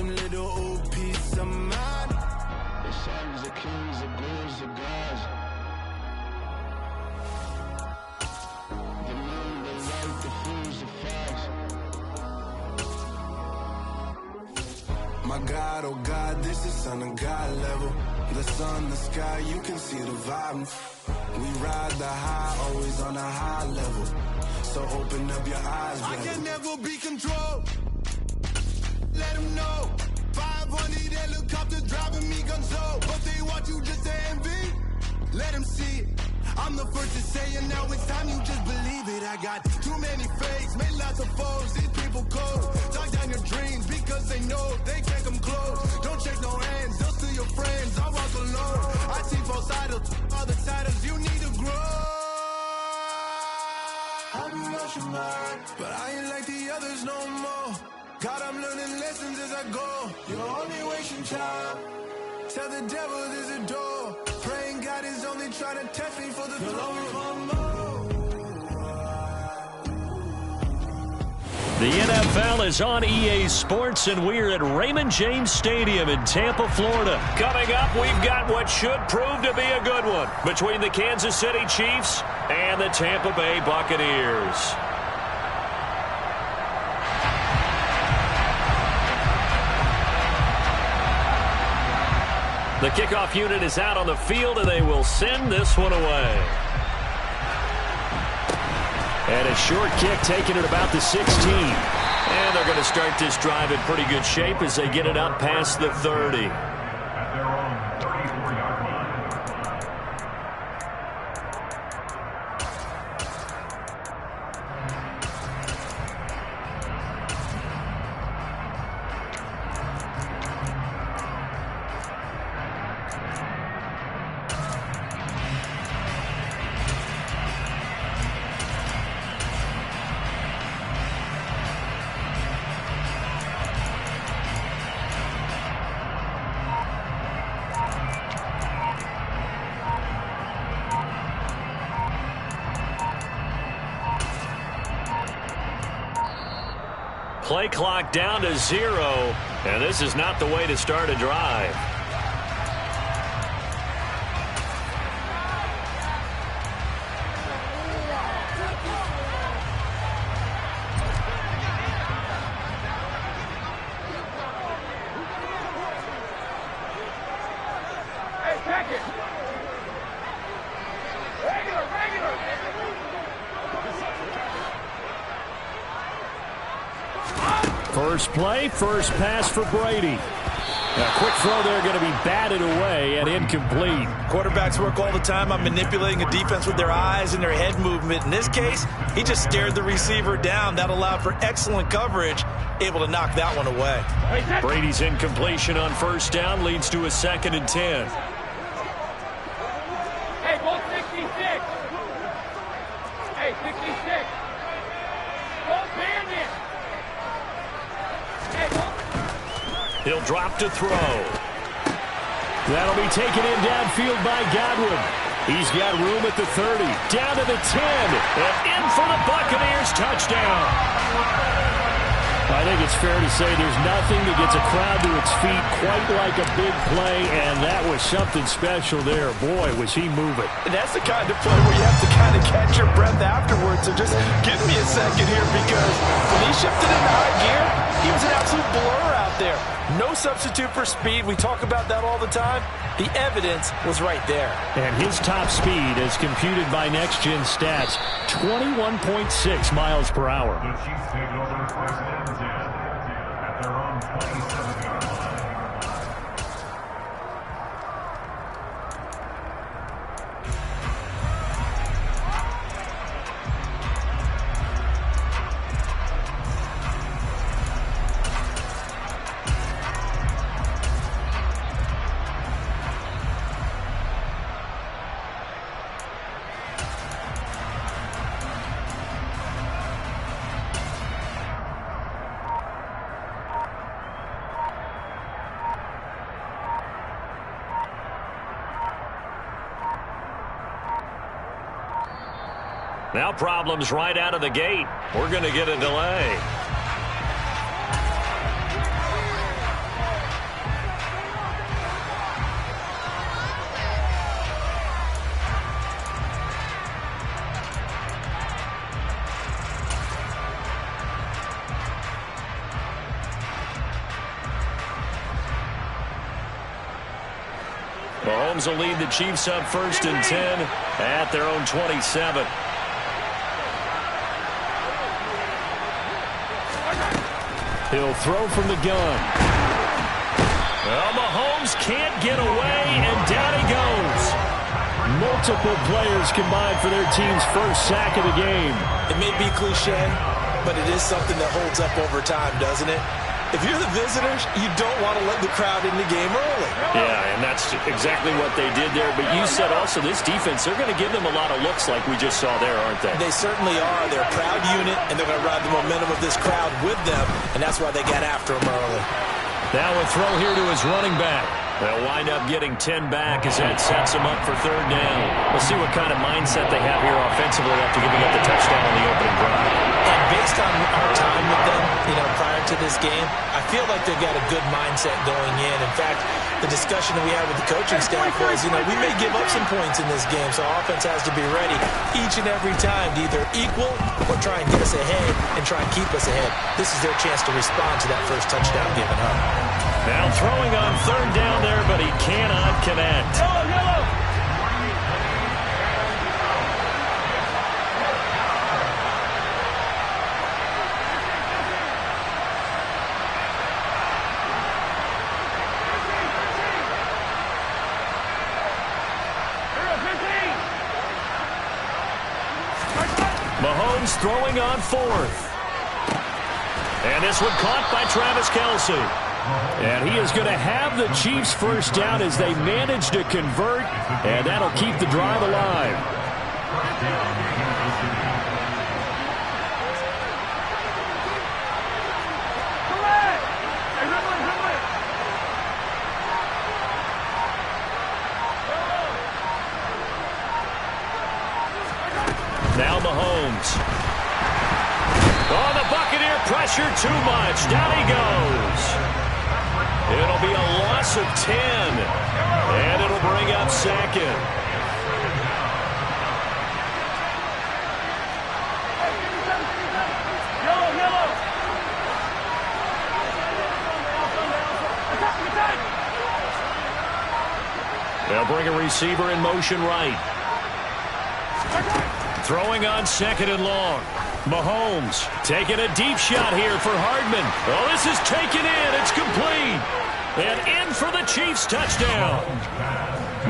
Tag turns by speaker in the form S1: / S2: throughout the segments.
S1: some little old peace of mind. The sons of kings, the ghouls, the gods. The moon, the light, the fools, the facts. My God, oh God, this is son of God level. The sun, the sky, you can see the vibe. We ride the high, always on a high level. So open up your eyes, brother. I can never be controlled. Let them know. 500 helicopters driving me gonzo. But they want you just to envy. Let them see it. I'm the first to say it, now it's time you just believe it. I got too many fakes, made lots of foes. These people cold. Talk down your dreams because they know they can't come close. Don't shake no hands, they'll steal your friends. I walk alone. I see false idols, all the titles you need to grow. I've been rushing mine, but I ain't like the others no more. God, I'm learning lessons as I go. You're only wasting time. Tell the devil there's a door. Praying God is only trying to test me for the throne.
S2: The NFL is on EA Sports, and we're at Raymond James Stadium in Tampa, Florida. Coming up, we've got what should prove to be a good one between the Kansas City Chiefs and the Tampa Bay Buccaneers. The kickoff unit is out on the field, and they will send this one away. And a short kick taken at about the 16. And they're going to start this drive in pretty good shape as they get it up past the 30. Play clock down to 0, and this is not the way to start a drive.
S3: Hey, check it. Regular.
S2: First play, first pass for Brady. A quick throw there going to be batted away and incomplete.
S4: Quarterbacks work all the time on manipulating a defense with their eyes and their head movement. In this case, he just stared the receiver down. That allowed for excellent coverage, able to knock that one away.
S2: Brady's incompletion on first down leads to a 2nd and 10.
S3: Hey, ball 66. Hey, 66. Ball bandit.
S2: He'll drop to throw. That'll be taken in downfield by Godwin. He's got room at the 30. Down to the 10. And in for the Buccaneers touchdown. I think it's fair to say there's nothing that gets a crowd to its feet quite like a big play, and that was something special there. Boy, was he moving.
S4: And that's the kind of play where you have to kind of catch your breath afterwards. So just give me a second here, because when he shifted into high gear, he was an absolute blur out there. No substitute for speed. We talk about that all the time. The evidence was right there.
S2: And his top speed, as computed by Next Gen Stats, 21.6 miles per hour.
S5: The Chiefs take over first and 10 at their own 27-yard line.
S2: Now problems right out of the gate. We're going to get a delay. Mahomes will lead the Chiefs up 1st and 10 at their own 27. He'll throw from the gun. Well, Mahomes can't get away, and down he goes. Multiple players combined for their team's first sack of the game.
S4: It may be cliche, but it is something that holds up over time, doesn't it? If you're the visitors, you don't want to let the crowd in the game early.
S2: Yeah, and that's exactly what they did there. But you said also this defense, they're going to give them a lot of looks like we just saw there, aren't they?
S4: They certainly are. They're a proud unit, and they're going to ride the momentum of this crowd with them, and that's why they got after them early.
S2: Now a throw here to his running back. They'll wind up getting 10 back as that sets them up for 3rd down. We'll see what kind of mindset they have here offensively after giving up the touchdown on the opening drive.
S4: And based on our time with them, prior to this game, I feel like they've got a good mindset going in. In fact, the discussion that we had with the coaching staff was, we may give up some points in this game, so our offense has to be ready each and every time to either equal or try and get us ahead and try and keep us ahead. This is their chance to respond to that first touchdown given up.
S2: Now throwing on 3rd down there, but he cannot connect. Mahomes throwing on 4th. And this one caught by Travis Kelce. And he is going to have the Chiefs' first down as they manage to convert, and that'll keep the drive alive. Now Mahomes. Oh, the Buccaneer pressure too much. Down he goes. It'll be a loss of 10, and it'll bring up 2nd. They'll bring a receiver in motion right. Throwing on 2nd and long. Mahomes taking a deep shot here for Hardman. Oh, this is taken in. It's complete. And in for the Chiefs touchdown.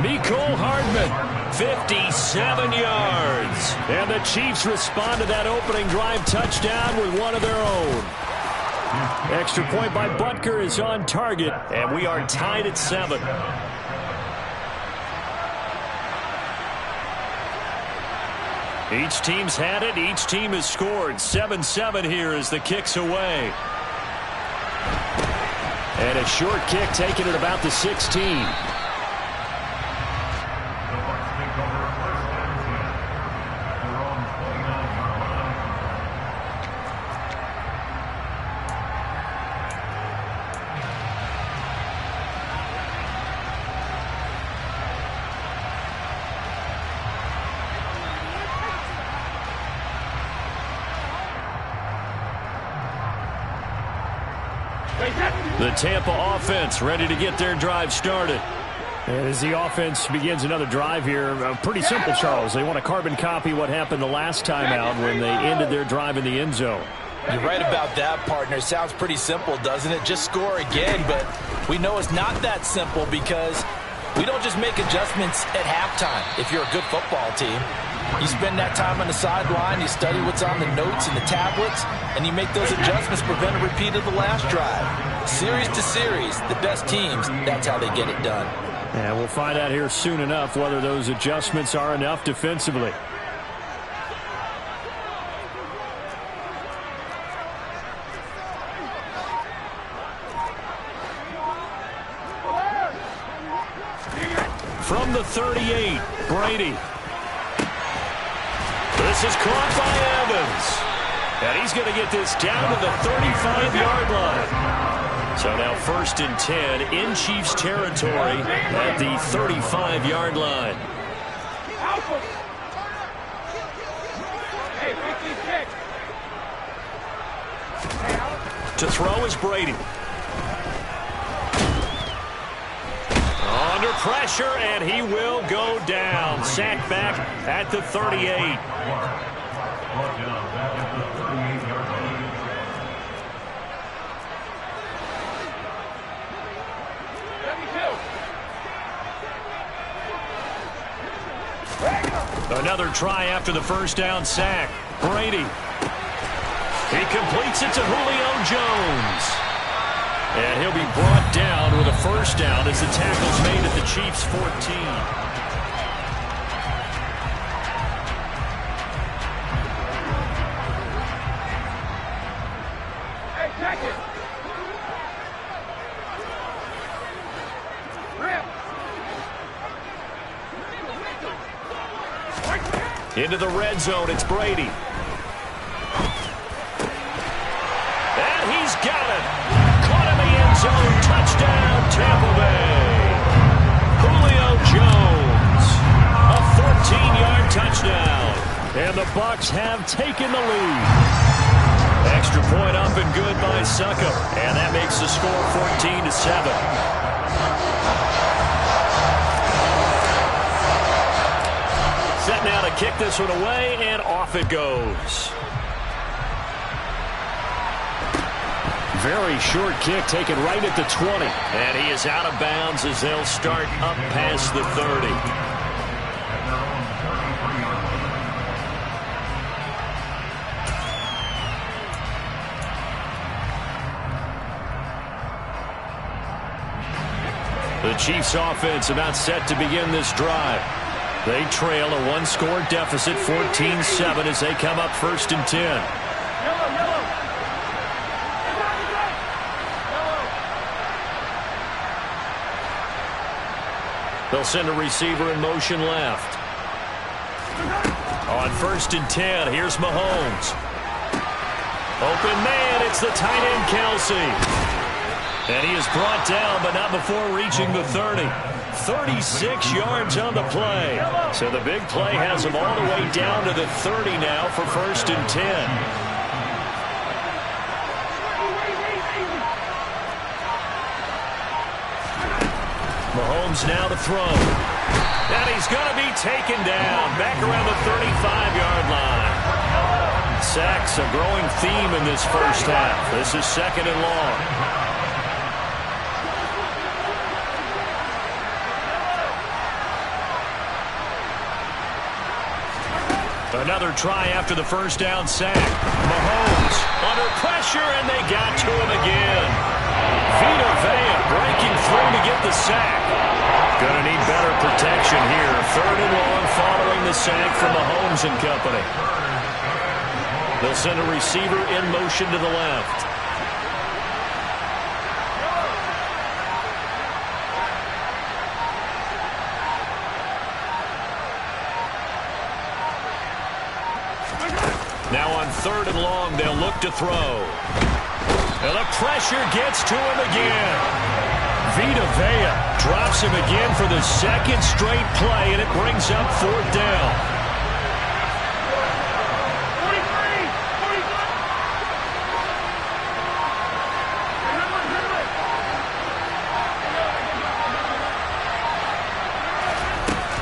S2: Mecole Hardman, 57 yards. And the Chiefs respond to that opening drive touchdown with one of their own. Extra point by Butker is on target, and we are tied at 7. Each team's had it. Each team has scored. 7-7 here as the kick's away. And a short kick taken at about the 16. The Tampa offense ready to get their drive started. And as the offense begins another drive here, pretty simple, Charles. They want to carbon copy what happened the last time out when they ended their drive in the end zone.
S4: You're right about that, partner. Sounds pretty simple, doesn't it? Just score again, but we know it's not that simple because we don't just make adjustments at halftime if you're a good football team. You spend that time on the sideline, you study what's on the notes and the tablets, and you make those adjustments to prevent a repeat of the last drive. Series to series, the best teams, that's how they get it done.
S2: And we'll find out here soon enough whether those adjustments are enough defensively. From the 38, Brady. This is caught by Evans. And he's going to get this down to the 35-yard line. So now 1st and 10 in Chiefs territory at the 35-yard line. To throw is Brady. On under pressure, and he will go down. Sacked back at the 38.
S5: Brought down back at the 38-yard line.
S2: Another try after the first down sack. Brady. He completes it to Julio Jones. And he'll be brought down with a first down as the tackle's made at the Chiefs' 14. Into the red zone, it's Brady. And he's got it. Caught in the end zone. Touchdown, Tampa Bay. Julio Jones. A 14-yard touchdown. And the Bucs have taken the lead. Extra point up and good by Succop. And that makes the score 14-7. Set now to kick this one away, and off it goes. Very short kick taken right at the 20. And he is out of bounds as they'll start up past the 30. The Chiefs offense about set to begin this drive. They trail a one-score deficit, 14-7, as they come up 1st and 10. They'll send a receiver in motion left. On 1st and 10, here's Mahomes. Open man, it's the tight end Kelsey. And he is brought down, but not before reaching the 30. 36 yards on the play. So the big play has him all the way down to the 30 now for 1st and 10. Mahomes now to throw. And he's going to be taken down back around the 35-yard line. Sacks a growing theme in this first half. This is 2nd and long. Another try after the first down sack. Mahomes under pressure, and they got to him again. Vita Vea breaking through to get the sack. Gonna need better protection here. 3rd and long following the sack from Mahomes and company. They'll send a receiver in motion to the left. Now on 3rd and long, they'll look to throw. And the pressure gets to him again. Vita Vea drops him again for the 2nd straight play, and it brings up 4th down.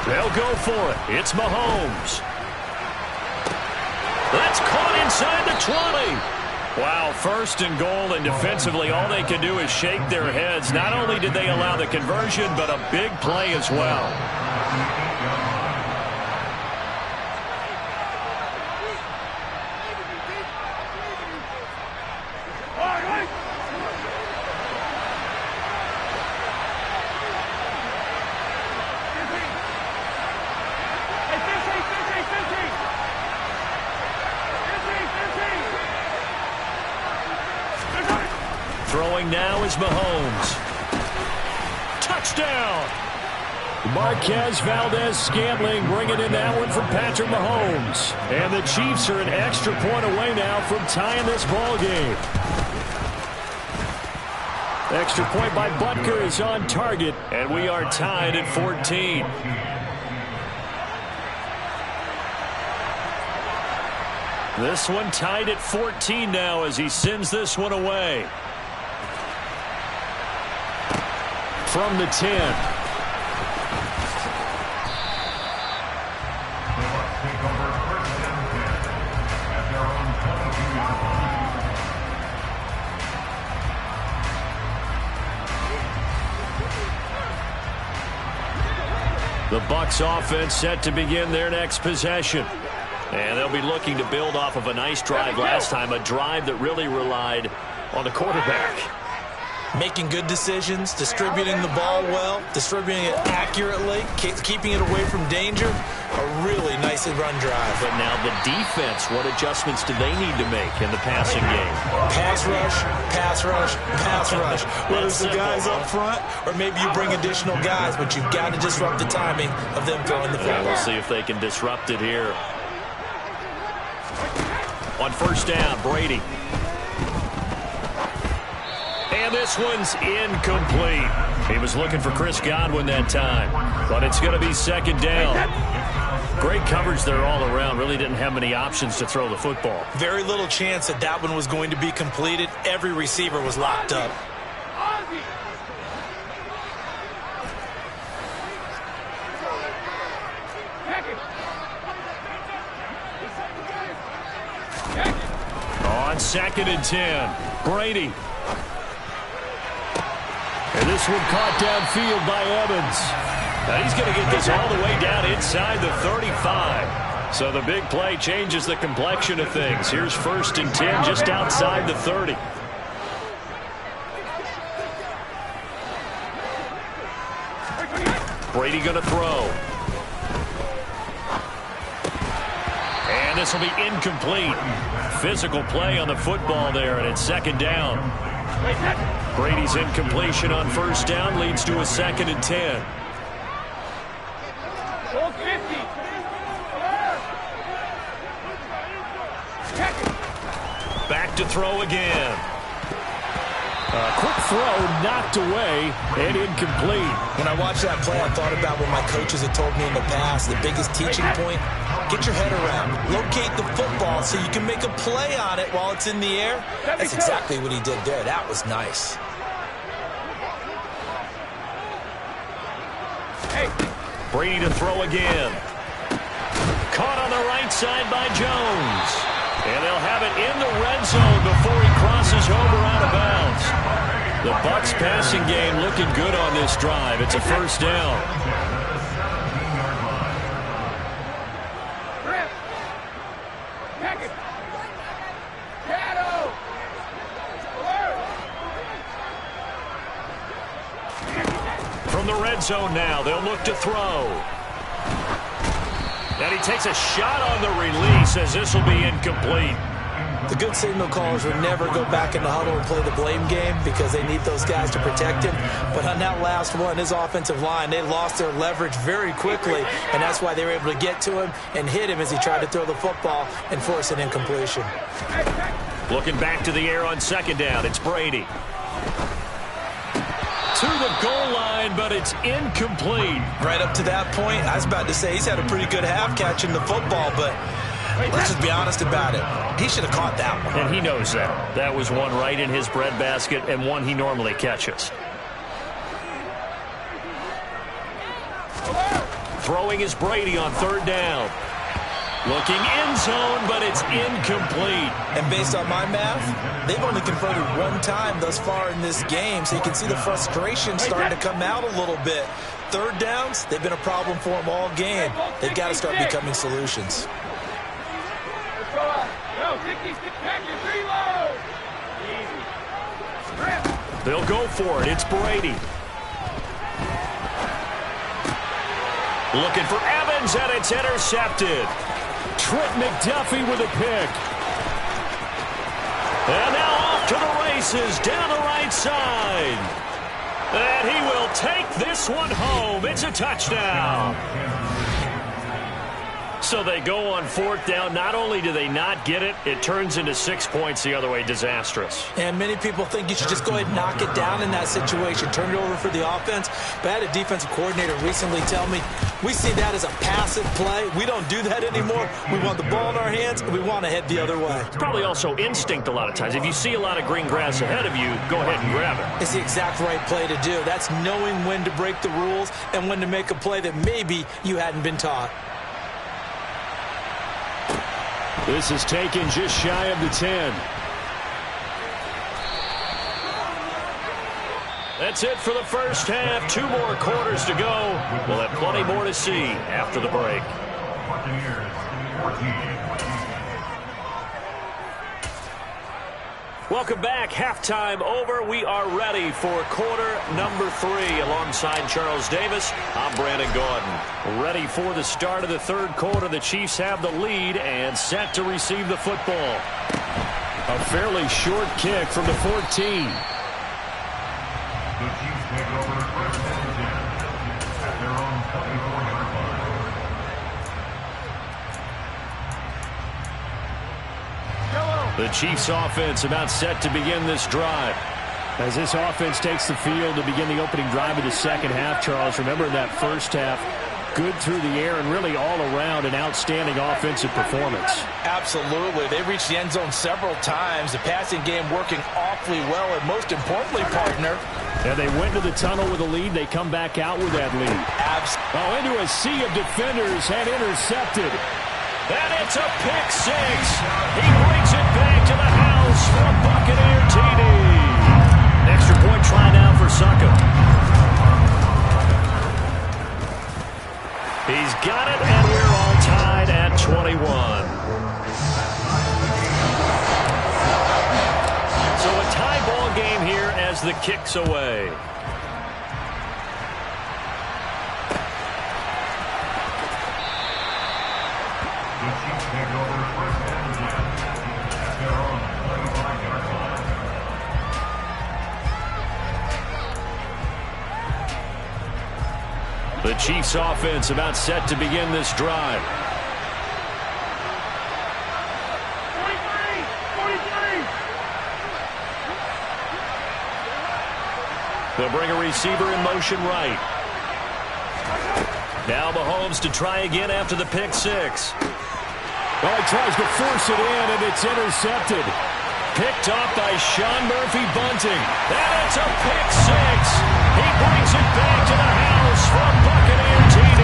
S2: 43. They'll go for it. It's Mahomes. That's caught inside the 20. Wow, 1st and goal, and defensively all they can do is shake their heads. Not only did they allow the conversion, but a big play as well. Throwing now is Mahomes. Touchdown! Marquez Valdez-Scantling bringing in that one from Patrick Mahomes. And the Chiefs are an extra point away now from tying this ball game. Extra point by Butker is on target, and we are tied at 14. This one tied at 14 now as he sends this one away. From the 10. The Bucs offense set to begin their next possession. And they'll be looking to build off of a nice drive last time, a drive that really relied on the quarterback.
S4: Making good decisions, distributing the ball well, distributing it accurately, keeping it away from danger. A really nicely run drive.
S2: But now the defense, what adjustments do they need to make in the passing game?
S4: Pass rush, pass rush, pass rush. Whether it's the guys up front or maybe you bring additional guys, but you've got to disrupt the timing of them throwing the football.
S2: We'll see if they can disrupt it here. On first down, Brady. And this one's incomplete. He was looking for Chris Godwin that time, but it's going to be second down. Great coverage there all around. Really didn't have many options to throw the football.
S4: Very little chance that that one was going to be completed. Every receiver was locked up.
S2: On second and 10, Brady. And this one caught downfield by Evans. Now he's going to get this all the way down inside the 35. So the big play changes the complexion of things. Here's first and 10 just outside the 30. Brady going to throw. And this will be incomplete. Physical play on the football there, and it's second down. Brady's incompletion on first down leads to a second and 10. Back to throw again. Quick throw knocked away and incomplete.
S4: When I watched that play, I thought about what my coaches had told me in the past. The biggest teaching point, get your head around. Locate the football so you can make a play on it while it's in the air. That's exactly what he did there. That was nice.
S2: Brady to throw again. Caught on the right side by Jones. And they'll have it in the red zone before he crosses over out of bounds. The Bucs passing game looking good on this drive. It's a first down. From the red zone now, they'll look to throw. And he takes a shot on the release as this will be incomplete.
S4: The good signal callers would never go back in the huddle and play the blame game because they need those guys to protect him. But on that last one, his offensive line, they lost their leverage very quickly, and that's why they were able to get to him and hit him as he tried to throw the football and force an incompletion.
S2: Looking back to the air on second down, it's Brady. To the goal line, but it's incomplete.
S4: Right up to that point, I was about to say he's had a pretty good half catching the football, but let's just be honest about it. He should have caught that one.
S2: And he knows that. That was one right in his breadbasket and one he normally catches. Throwing is Brady on third down. Looking end zone, but it's incomplete.
S4: And based on my math, they've only converted one time thus far in this game, so you can see the frustration starting to come out a little bit. Third downs, they've been a problem for them all game. They've got to start becoming solutions.
S2: They'll go for it. It's Brady. Looking for Evans, and it's intercepted. Trent McDuffie with a pick. And now off to the races down the right side. And he will take this one home. It's a touchdown. So they go on fourth down. Not only do they not get it, it turns into 6 points the other way. Disastrous.
S4: And many people think you should just go ahead and knock it down in that situation. Turn it over for the offense. But I had a defensive coordinator recently tell me, we see that as a passive play. We don't do that anymore. We want the ball in our hands, and we want to head the other way.
S2: It's probably also instinct a lot of times. If you see a lot of green grass ahead of you, go ahead and grab it.
S4: It's the exact right play to do. That's knowing when to break the rules and when to make a play that maybe you hadn't been taught.
S2: This is taken just shy of the 10. That's it for the first half. 2 more quarters to go. We'll have plenty more to see after the break.
S5: Buccaneers 14.
S2: Welcome back. Halftime over. We are ready for quarter number 3. Alongside Charles Davis, I'm Brandon Gaudin. Ready for the start of the third quarter. The Chiefs have the lead and set to receive the football. A fairly short kick from the 14.
S5: The Chiefs take over first and 10 at their own 24-yard line.
S2: The Chiefs offense about set to begin this drive.
S6: As this offense takes the field to begin the opening drive of the second half, Charles, remember in that first half, good through the air and really all around an outstanding offensive performance.
S4: Absolutely. They reached the end zone several times. The passing game working awfully well, and most importantly, partner.
S6: And they went to the tunnel with a lead. They come back out with that lead.
S2: Into a sea of defenders and intercepted. And it's a pick 6. He brings it back to the house for a Buccaneer TD. Extra point try now for Suckup. He's got it, and we're all tied at 21. So a tie ball game here as the kick's away.
S5: The Chiefs take over first and 10 at their own 25-yard line.
S2: The Chiefs offense about set to begin this drive.
S3: 43!
S2: They'll bring a receiver in motion right. Now Mahomes to try again after the pick 6.
S6: Well, he tries to force it in, and it's intercepted.
S2: Picked off by Sean Murphy-Bunting. And it's a pick 6. He brings it back to the house for a Buccaneer TD.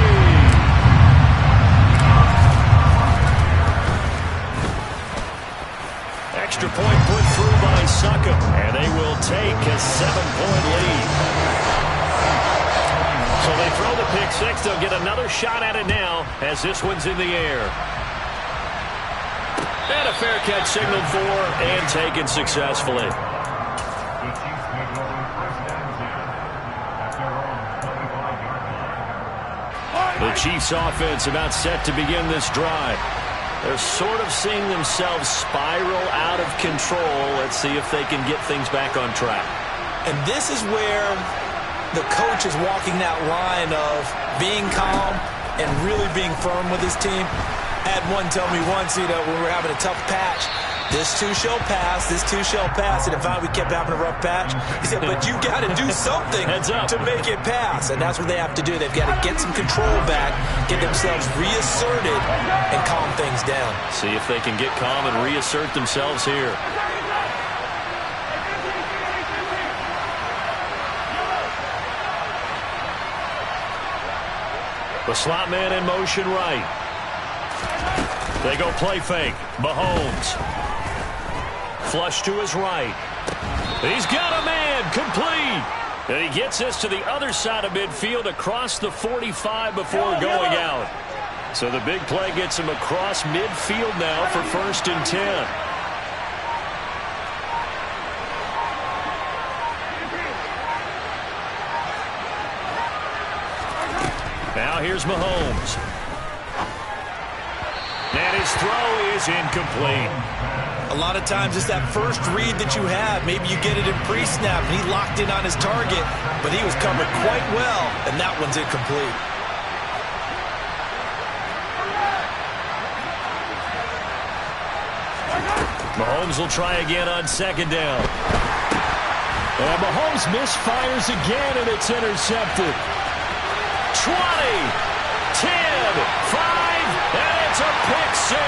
S2: Extra point put through by Suckup, and they will take a 7-point lead. So they throw the pick 6. They'll get another shot at it now as this one's in the air. And a fair catch signaled for and taken successfully.
S5: The Chiefs take over first and 10 at their own 25-yard line.
S2: The Chiefs offense about set to begin this drive. They're sort of seeing themselves spiral out of control. Let's see if they can get things back on track.
S4: And this is where the coach is walking that line of being calm and really being firm with his team. I had one tell me once, when we were having a tough patch, this too shall pass, this too shall pass. And if we kept having a rough patch, he said, but you got to do something to make it pass. And that's what they have to do. They've got to get some control back, get themselves reasserted, and calm things down.
S2: See if they can get calm and reassert themselves here. The slot man in motion right. They go play fake. Mahomes. Flush to his right. He's got a man. Complete. And he gets this to the other side of midfield across the 45 before going out. So the big play gets him across midfield now for 1st and 10. Now here's Mahomes. And his throw is incomplete.
S4: A lot of times it's that first read that you have. Maybe you get it in pre-snap, and he locked in on his target, but he was covered quite well, and that one's incomplete.
S2: Mahomes will try again on 2nd down.
S6: And Mahomes misfires again, and it's intercepted.
S2: 20, 10, 5, and it's a pick 6.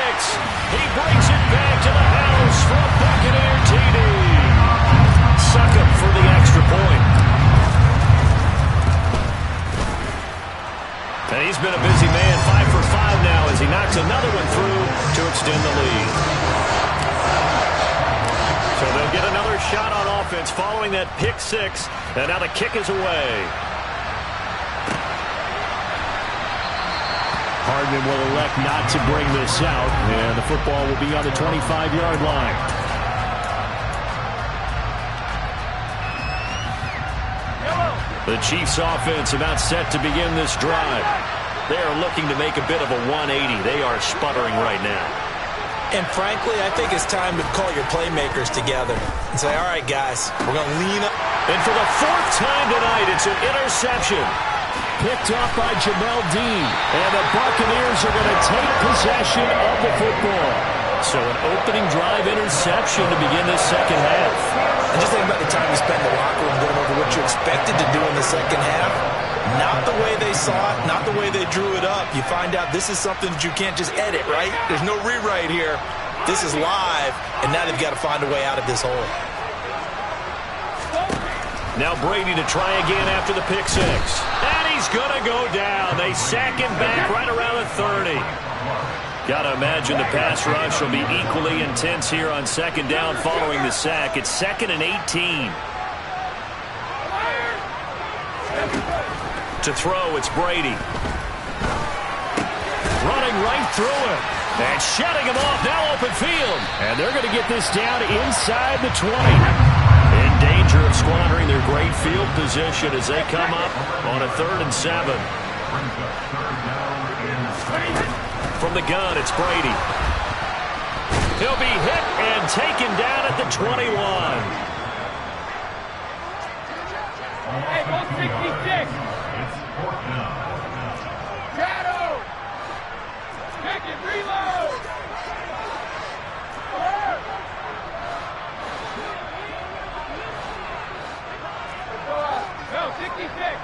S2: He brings it back to the house for a Buccaneer TD. Suckup for the extra point. And he's been a busy man, 5 for 5 now as he knocks another one through to extend the lead. So they'll get another shot on offense following that pick six, and now the kick is away.
S6: Hardman will elect not to bring this out, and the football will be on the 25-yard line. The Chiefs offense about set to begin this drive. They are looking to make a bit of a 180. They are sputtering right now.
S4: And frankly, I think it's time to call your playmakers together and say, all right, guys, we're going to lean up.
S2: And for the fourth time tonight, it's an interception.
S6: Picked off by Jamel Dean. And the Buccaneers are going to take possession of the football.
S2: So an opening drive interception to begin this second half.
S4: And just think about the time you spent in the locker room going over what you expected to do in the second half. Not the way they saw it, not the way they drew it up. You find out this is something that you can't just edit, right? There's no rewrite here. This is live, and now they've got to find a way out of this hole.
S2: Now Brady to try again after the pick six. And he's going to go down. They sack him back right around the 30. Got to imagine the pass rush will be equally intense here on second down following the sack. It's 2nd and 18. To throw, it's Brady. Running right through him. And shutting him off, now open field. And they're going to get this down inside the 20. In danger of squandering their great field position as they come up on a 3rd and 7. From the gun, it's Brady. He'll be hit and taken down at the 21.
S3: Hey, go 66. Shadow. Check it, reload. No, 66.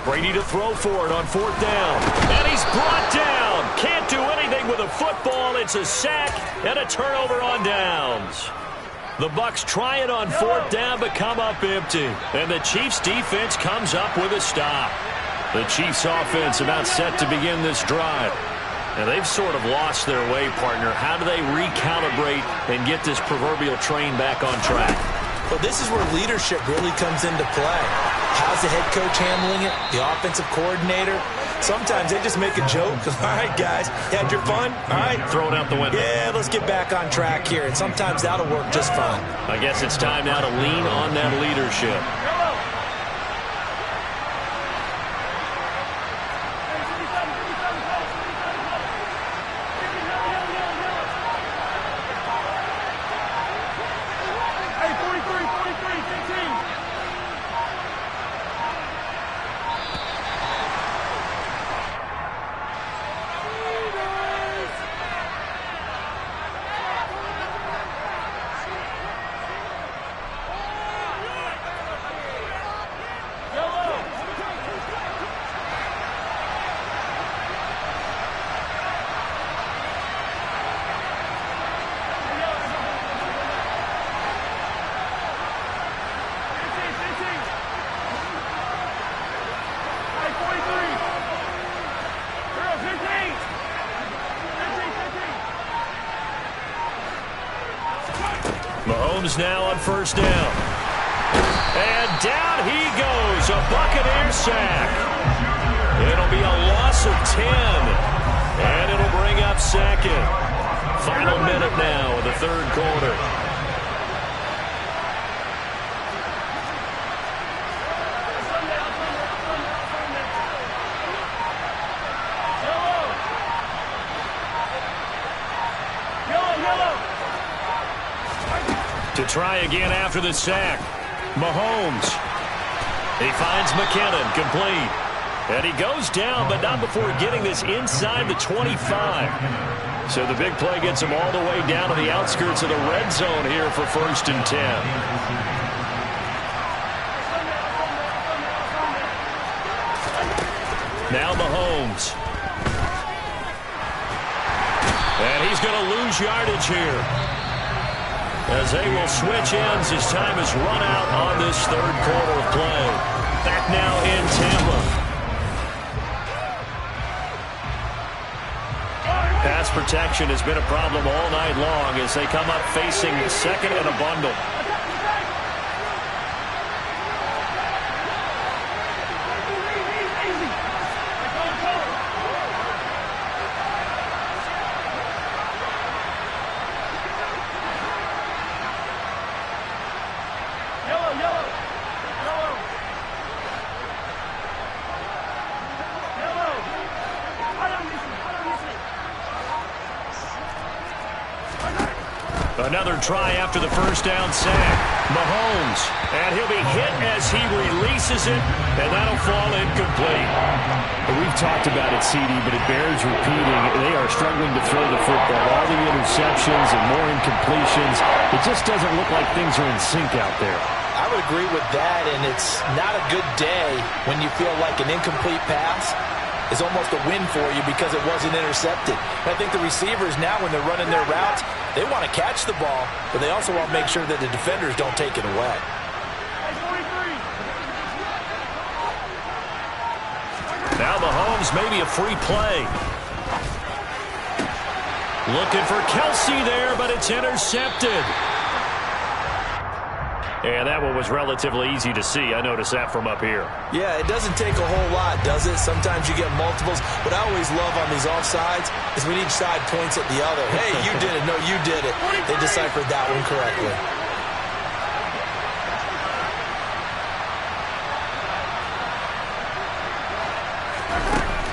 S2: Brady to throw for it on 4th down. And he's brought down. Can't do anything with a football. It's a sack and a turnover on downs. The Bucs try it on 4th down but come up empty. And the Chiefs defense comes up with a stop. The Chiefs offense about set to begin this drive. Now they've sort of lost their way, partner. How do they recalibrate and get this proverbial train back on track?
S4: Well, this is where leadership really comes into play. How's the head coach handling it? The offensive coordinator? Sometimes they just make a joke. All right, guys, you had your fun? All right.
S2: Throw it out the window.
S4: Yeah, let's get back on track here. And sometimes that'll work just fine.
S2: I guess it's time now to lean on that leadership. Mahomes now on 1st down. And down he goes. A Buccaneer sack. It'll be a loss of 10. And it'll bring up 2nd. Final minute now of the 3rd quarter. To try again after the sack. Mahomes. He finds McKinnon, complete. And he goes down, but not before getting this inside the 25. So the big play gets him all the way down to the outskirts of the red zone here for 1st and 10. Now Mahomes. And he's going to lose yardage here, as they will switch ends as time is run out on this 3rd quarter of play. Back now in Tampa. Pass protection has been a problem all night long as they come up facing 2nd and a bundle. another try after the first down sack. Mahomes, and he'll be hit as he releases it, and that'll fall incomplete.
S6: We've talked about it, CD, but it bears repeating. They are struggling to throw the football. All the interceptions and more incompletions. It just doesn't look like things are in sync out there.
S4: I would agree with that, and it's not a good day when you feel like an incomplete pass is almost a win for you because it wasn't intercepted. And I think the receivers now, when they're running their routes, they want to catch the ball, but they also want to make sure that the defenders don't take it away.
S2: Now Mahomes, maybe a free play. Looking for Kelsey there, but it's intercepted. And that one was relatively easy to see. I noticed that from up here.
S4: Yeah, it doesn't take a whole lot, does it? Sometimes you get multiples. What I always love on these offsides is when each side points at the other. Hey, you did it. No, you did it. They deciphered that one correctly.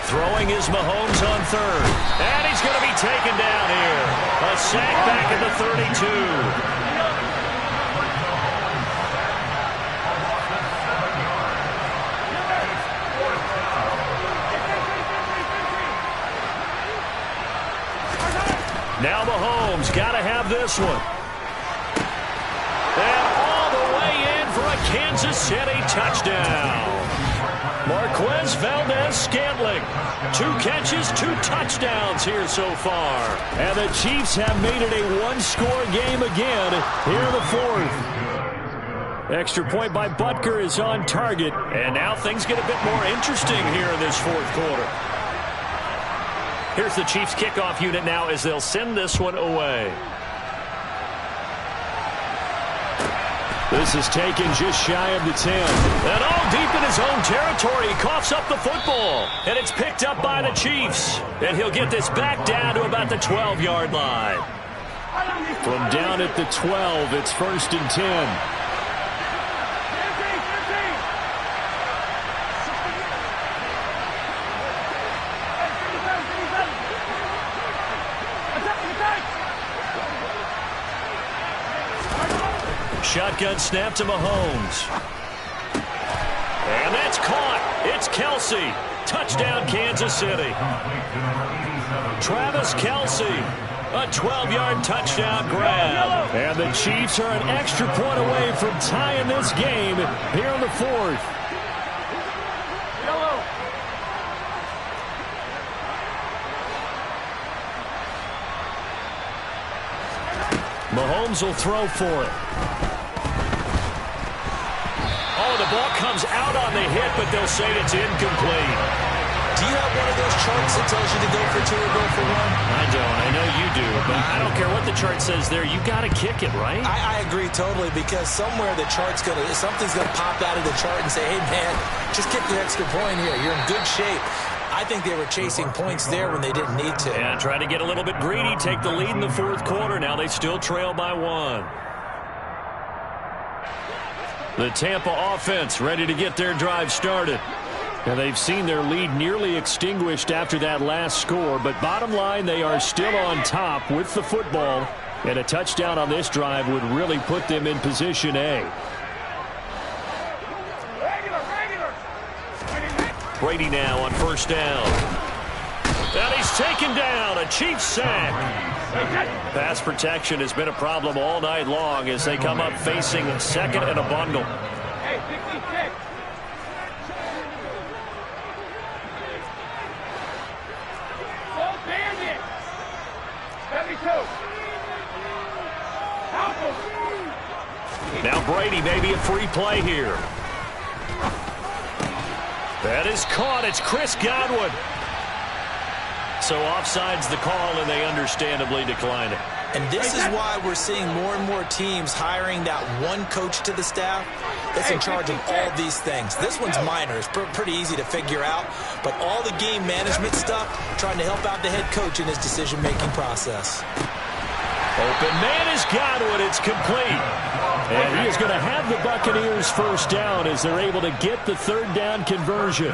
S2: Throwing is Mahomes on third. And he's going to be taken down here. A sack back at the 32. Now Mahomes got to have this one. And all the way in for a Kansas City touchdown. Marquez Valdez-Scantling. 2 catches, 2 touchdowns here so far.
S6: And the Chiefs have made it a one-score game again here in the fourth. Extra point by Butker is on target.
S2: And now things get a bit more interesting here in this fourth quarter. Here's the Chiefs kickoff unit now as they'll send this one away.
S6: This is taken just shy of the 10.
S2: And all deep in his own territory, he coughs up the football. And it's picked up by the Chiefs. And he'll get this back down to about the 12-yard line.
S6: From down at the 12, it's 1st and 10.
S2: Shotgun snap to Mahomes. And that's caught. It's Kelsey. Touchdown, Kansas City. Travis Kelsey. A 12-yard touchdown grab.
S6: And the Chiefs are an extra point away from tying this game here in the fourth.
S2: Mahomes will throw for it. Oh, the ball comes out on the hit, but they'll say it's incomplete.
S4: Do you have one of those charts that tells you to go for 2 or go for 1?
S2: I don't. I know you do. But I don't care what the chart says there. You got to kick it, right?
S4: I agree totally, because somewhere the chart's something's going to pop out of the chart and say, hey, man, just kick the extra point here. You're in good shape. I think they were chasing points there when they didn't need to.
S2: Yeah, try to get a little bit greedy, take the lead in the fourth quarter. Now they still trail by 1. The Tampa offense ready to get their drive started. And they've seen their lead nearly extinguished after that last score. But bottom line, they are still on top with the football. And a touchdown on this drive would really put them in position A. Brady now on first down. And he's taken down. A Chiefs sack. Pass protection has been a problem all night long as they come up facing second and a bundle.
S3: Hey, 66. Full bandit. 72. Help him.
S2: Now Brady, maybe a free play here. That is caught. It's Chris Godwin. So offside's the call, and they understandably decline it.
S4: And this is why we're seeing more and more teams hiring that one coach to the staff that's in charge of all these things. This one's minor. It's pretty easy to figure out. But all the game management stuff, trying to help out the head coach in his decision-making process.
S2: Open man is Godwin. It's complete.
S6: And he is going to have the Buccaneers first down as they're able to get the third down conversion.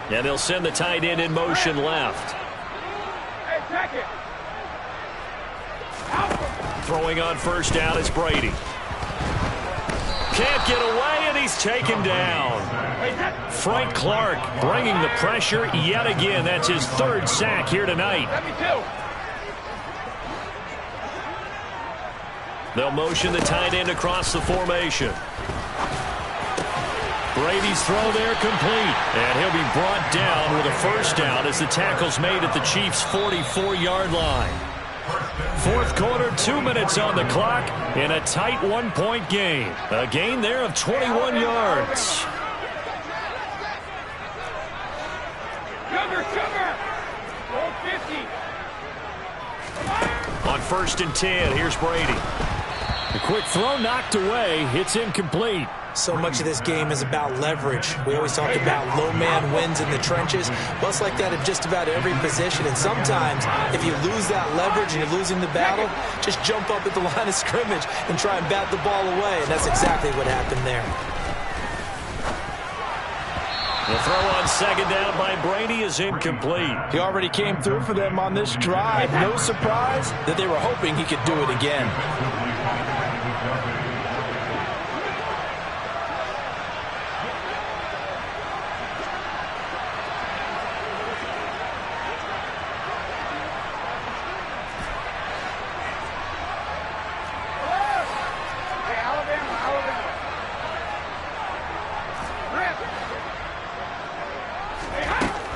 S2: And they'll send the tight end in motion left.
S3: Hey, check it.
S2: Throwing on first down is Brady. Can't get away, and he's taken down. Frank Clark bringing the pressure yet again. That's his third sack here tonight. They'll motion the tight end across the formation. Brady's throw there complete. And he'll be brought down with a first down as the tackle's made at the Chiefs' 44-yard line. Fourth quarter, 2 minutes on the clock in a tight one-point game. A gain there of 21 yards.
S3: Sugar. Roll 50.
S2: On 1st and 10, here's Brady.
S6: The quick throw knocked away. It's incomplete.
S7: So much of this game is about leverage. We always talk about low man wins in the trenches. Well, it's like that at just about every position. And sometimes, if you lose that leverage and you're losing the battle, just jump up at the line of scrimmage and try and bat the ball away. And that's exactly what happened there.
S2: The throw on second down by Brady is incomplete.
S4: He already came through for them on this drive. No surprise that they were hoping he could do it again.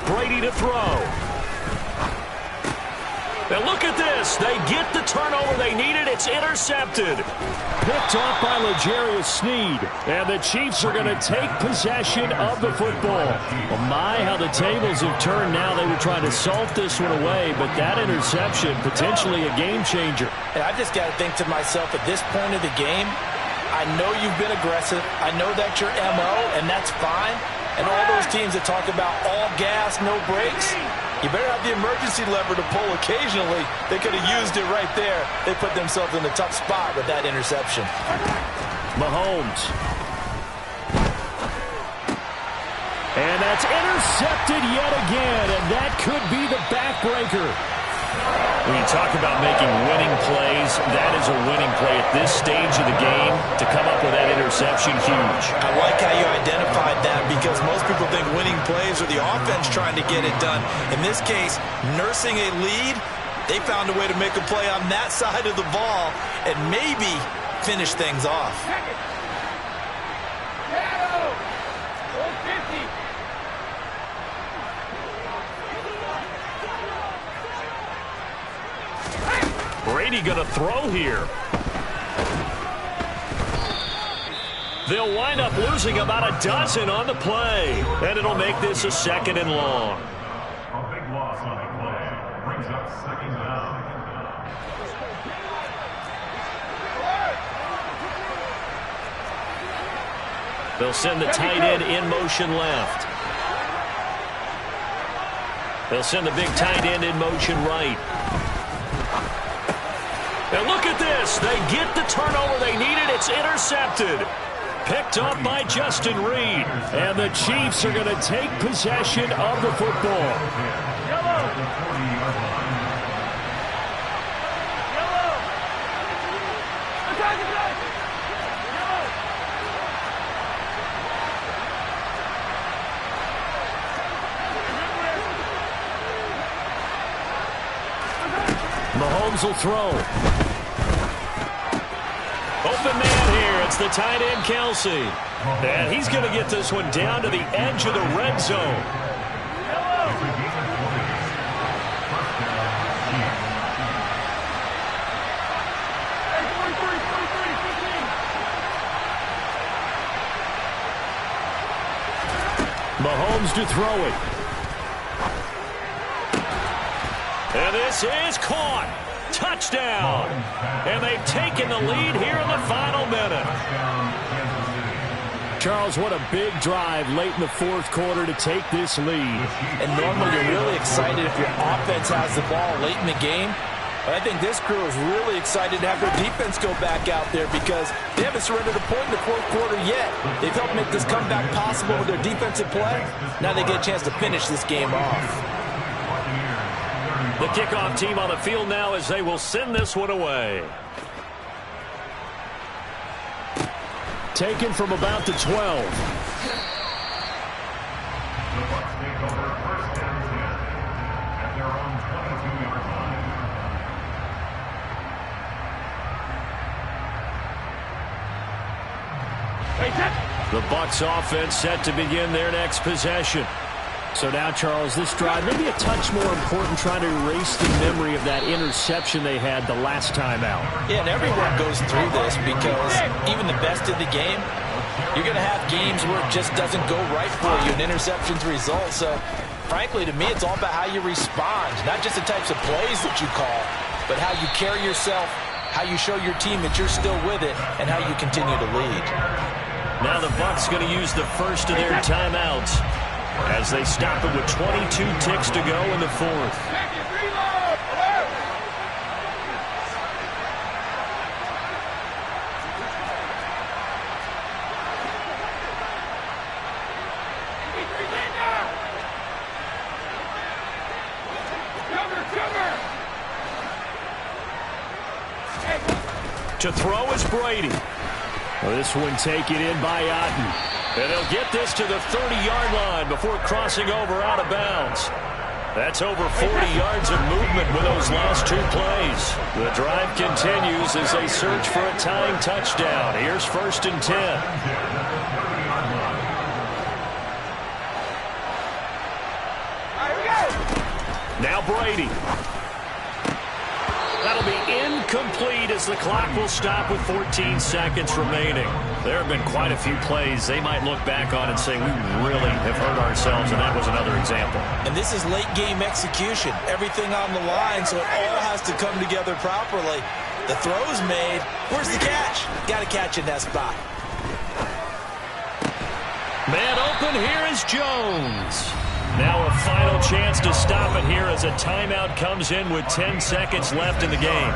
S2: Brady to throw. And look at this. They get the turnover they needed. It's intercepted.
S6: Picked off by L'Jarius Sneed. And the Chiefs are going to take possession of the football. Well, my, how the tables have turned now. They were trying to salt this one away, but that interception, potentially a game changer.
S4: And I just got to think to myself, at this point of the game, I know you've been aggressive. I know that's your MO, and that's fine. And all those teams that talk about all gas, no brakes, you better have the emergency lever to pull occasionally. They could have used it right there. They put themselves in a tough spot with that interception.
S6: Mahomes. And that's intercepted yet again, and that could be the backbreaker.
S2: When you talk about making winning plays, that is a winning play at this stage of the game. To come up with that interception, huge.
S4: I like how you identified that because most people think winning plays are the offense trying to get it done. In this case, nursing a lead, they found a way to make a play on that side of the ball and maybe finish things off.
S3: Roll 50.
S2: Brady going to throw here. They'll wind up losing about a dozen on the play. And it'll make this a 2nd and long.
S5: A big loss on the play. Brings up 2nd down.
S2: They'll send the tight end in motion left. They'll send the big tight end in motion right. And look at this. They get the turnover they needed. It's intercepted. Picked up by Justin Reed.
S6: And the Chiefs are going to take possession of the football. Mahomes will throw.
S2: Open man here. It's the tight end, Kelsey. And he's going to get this one down to the edge of the red zone.
S6: Mahomes to throw it.
S2: And this is caught. Touchdown. And they've taken the lead here in the final minute.
S6: Charles, what a big drive late in the fourth quarter to take this lead.
S4: And normally you're really excited if your offense has the ball late in the game. I think this crew is really excited to have their defense go back out there because they haven't surrendered a point in the fourth quarter yet. They've helped make this comeback possible with their defensive play. Now they get a chance to finish this game off.
S2: The kickoff team on the field now as they will send this one away. Taken from about the 12.
S5: The Bucs take over first and 10 at their own 22-yard line.
S2: The Bucs offense set to begin their next possession.
S6: So now, Charles, this drive maybe a touch more important, trying to erase the memory of that interception they had the last time out.
S7: Yeah, and everyone goes through this because even the best of the game, you're going to have games where it just doesn't go right for you, and interceptions result. So, frankly, to me, it's all about how you respond, not just the types of plays that you call, but how you carry yourself, how you show your team that you're still with it, and how you continue to lead.
S2: Now the Bucs going to use the first of their timeouts as they stop it with 22 ticks to go in the fourth. To throw is Brady. Well, this one taken in by Otten. And they'll get this to the 30-yard line before crossing over out of bounds. That's over 40 yards of movement with those last two plays. The drive continues as they search for a tying touchdown. Here's 1st and 10. Now Brady. That'll be incomplete as the clock will stop with 14 seconds remaining. There have been quite a few plays they might look back on and say, we really have hurt ourselves, and that was another example.
S7: And this is late-game execution. Everything on the line, so it all has to come together properly. The throw's made. Where's the catch? Got to catch in that spot.
S2: Man open, here is Jones. Now a final chance to stop it here as a timeout comes in with 10 seconds left in the game.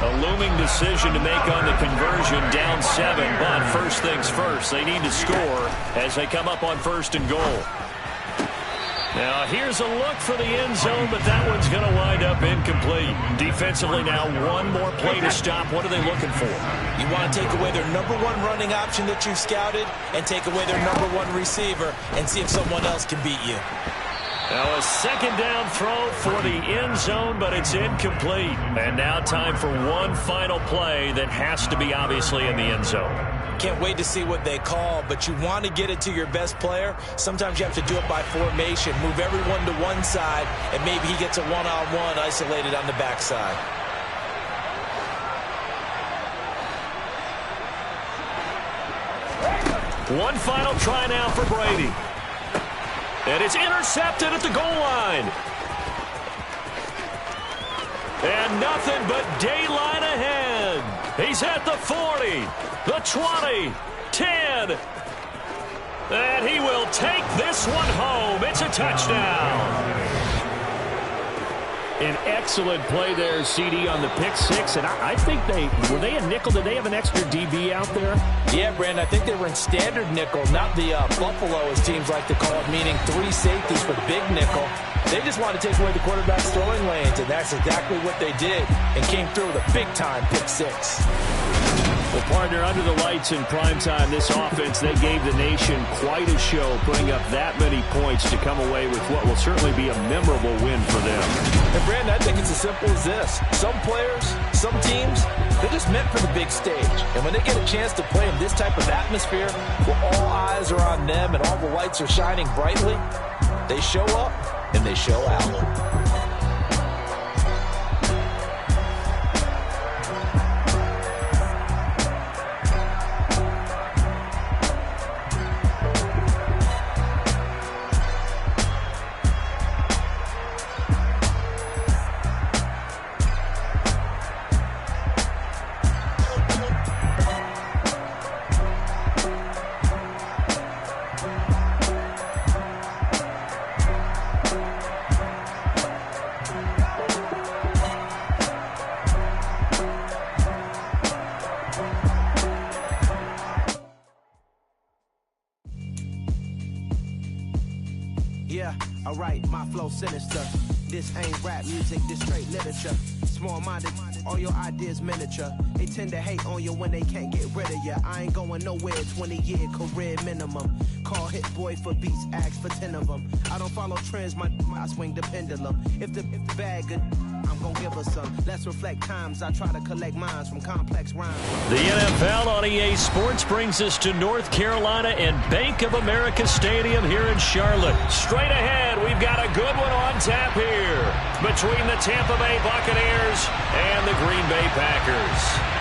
S2: A looming decision to make on the conversion, down 7, but first things first, they need to score as they come up on 1st and goal. Now here's a look for the end zone, but that one's going to wind up incomplete. Defensively now, one more play to stop. What are they looking for?
S7: You want to take away their #1 running option that you've scouted and take away their #1 receiver and see if someone else can beat you.
S2: Now a second down throw for the end zone, but it's incomplete. And now time for one final play that has to be obviously in the end zone.
S7: Can't wait to see what they call, but you want to get it to your best player. Sometimes you have to do it by formation. Move everyone to one side, and maybe he gets a one-on-one isolated on the backside.
S2: One final try now for Brady. And it's intercepted at the goal line. And nothing but daylight ahead. He's at the 40, the 20, 10. And he will take this one home. It's a touchdown.
S6: An excellent play there, CD, on the pick six. And I think were they a nickel? Did they have an extra DB out there?
S7: Yeah, Brandon, I think they were in standard nickel, not the Buffalo, as teams like to call it, meaning 3 safeties for big nickel. They just wanted to take away the quarterback's throwing lanes, and that's exactly what they did, and came through with a big-time pick six.
S6: Well, partner, under the lights in primetime, this offense, they gave the nation quite a show, putting up that many points to come away with what will certainly be a memorable win for them.
S7: And, Brandon, I think it's as simple as this. Some players, some teams, they're just meant for the big stage. And when they get a chance to play in this type of atmosphere, where all eyes are on them and all the lights are shining brightly, they show up and they show out.
S8: right, my flow sinister. This ain't rap music, this straight literature. Small-minded, all your ideas miniature. They tend to hate on you when they can't get rid of you. I ain't going nowhere, 20-year career minimum. Call Hit Boy for beats, ask for 10 of them. I don't follow trends, I swing the pendulum. If the bag good, I'm gonna give us some. Let's reflect times, I try to collect minds from complex rhymes.
S6: The NFL on EA Sports brings us to North Carolina and Bank of America Stadium here in Charlotte. Straight ahead, we've got a good one on tap here between the Tampa Bay Buccaneers and the Green Bay Packers.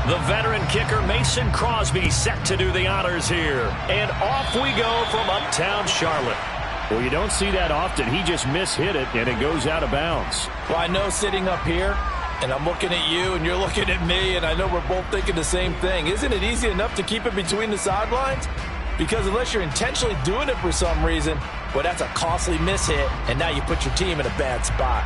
S6: The veteran kicker Mason Crosby set to do the honors here. And off we go from uptown Charlotte. Well, you don't see that often. He just mishit it, and it goes out of bounds.
S4: Well, I know sitting up here, and I'm looking at you, and you're looking at me, and I know we're both thinking the same thing. Isn't it easy enough to keep it between the sidelines? Because unless you're intentionally doing it for some reason, well, that's a costly mishit, and now you put your team in a bad spot.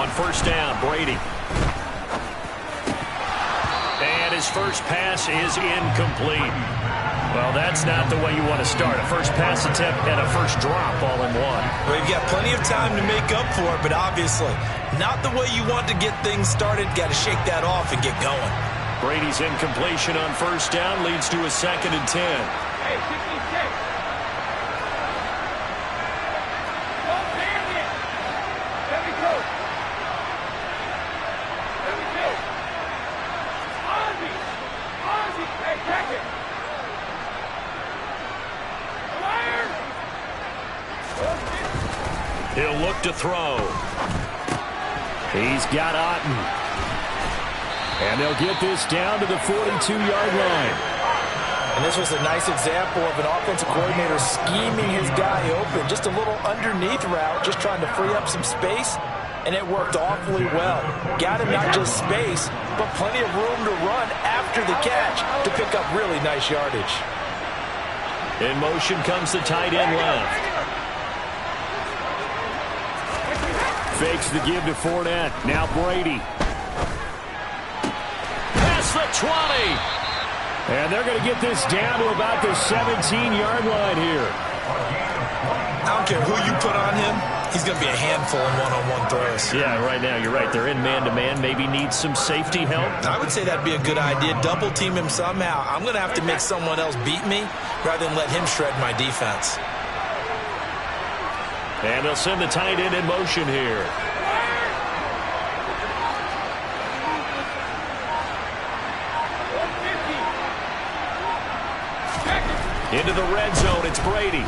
S6: On first down, Brady. And his first pass is incomplete. Well, that's not the way you want to start. A first pass attempt and a first drop all in one.
S7: Well, you've got plenty of time to make up for it, but obviously not the way you want to get things started. Got to shake that off and get going.
S6: Brady's incompletion on first down leads to a 2nd and 10.
S3: Hey, 66. Don't damn it. Let me go. Let me go. Ozzy. Hey, check it.
S6: He'll look to throw. He's got Otten. And they'll get this down to the 42-yard line.
S7: And this was a nice example of an offensive coordinator scheming his guy open. Just a little underneath route, just trying to free up some space. And it worked awfully well. Got him not just space, but plenty of room to run after the catch to pick up really nice yardage.
S6: In motion comes the tight end left. Fakes the give to Fournette. Now Brady. Past the 20. And they're going to get this down to about the 17-yard line here.
S7: I don't care who you put on him. He's going to be a handful in one-on-one throws.
S6: Yeah, right now, you're right. They're in man-to-man. Maybe needs some safety help.
S7: I would say that'd be a good idea. Double team him somehow. I'm going to have to make someone else beat me rather than let him shred my defense.
S6: And they'll send the tight end in motion here. Into the red zone, it's Brady.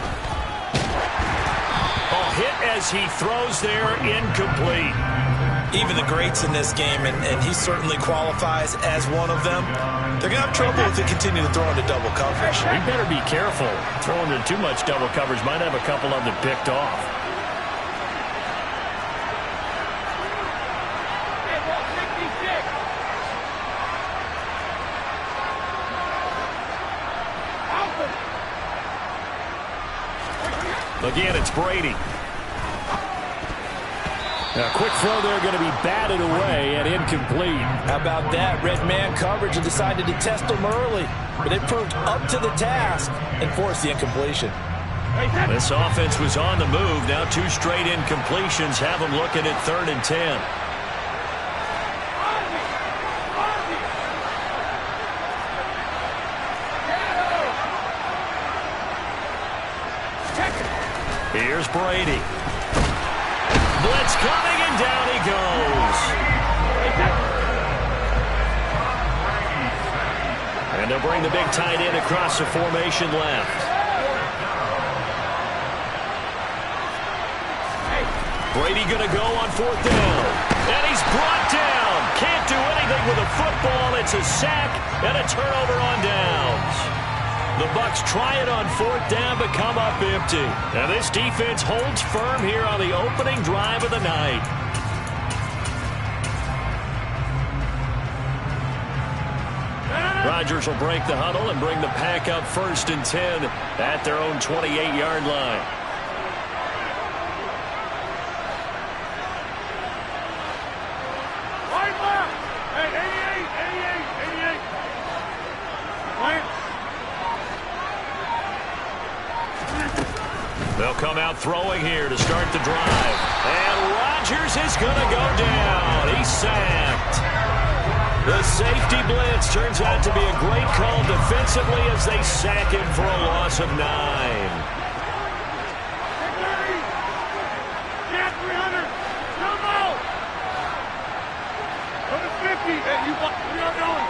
S6: A hit as he throws there, incomplete.
S7: even the greats in this game, and he certainly qualifies as one of them, they're going to have trouble if they continue to throw into double coverage.
S6: He better be careful. Throwing into too much double coverage might have a couple of them picked off. Again, it's Brady. A quick throw there going to be batted away and incomplete.
S4: How about that? Red man coverage and decided to test him early. But they proved up to the task and forced the incompletion.
S6: This offense was on the move. Now 2 straight incompletions have them looking at 3rd and 10. Here's Brady. Blitz coming, and down he goes. And they'll bring the big tight end across the formation left. Brady going to go on 4th down. And he's brought down. Can't do anything with a football. It's a sack and a turnover on downs. The Bucs try it on 4th down, but come up empty. And this defense holds firm here on the opening drive of the night. Rodgers will break the huddle and bring the pack up 1st and 10 at their own 28-yard line. They'll come out throwing here to start the drive. And Rodgers is going to go down. He's sacked. The safety blitz turns out to be a great call defensively as they sack him for a loss of 9.
S3: Get 300. Come out. Go to 50. Hey, you are going.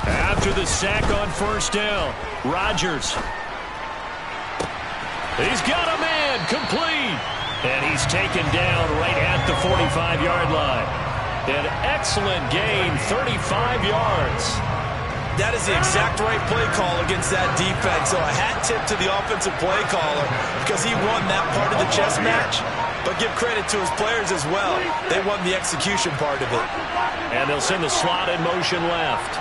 S6: After the sack on 1st down, Rodgers. He's got a man complete. And he's taken down right at the 45-yard line. An excellent gain, 35 yards.
S7: That is the exact right play call against that defense. So a hat tip to the offensive play caller because he won that part of the chess match. But give credit to his players as well. They won the execution part of it.
S6: And they'll send the slot in motion left.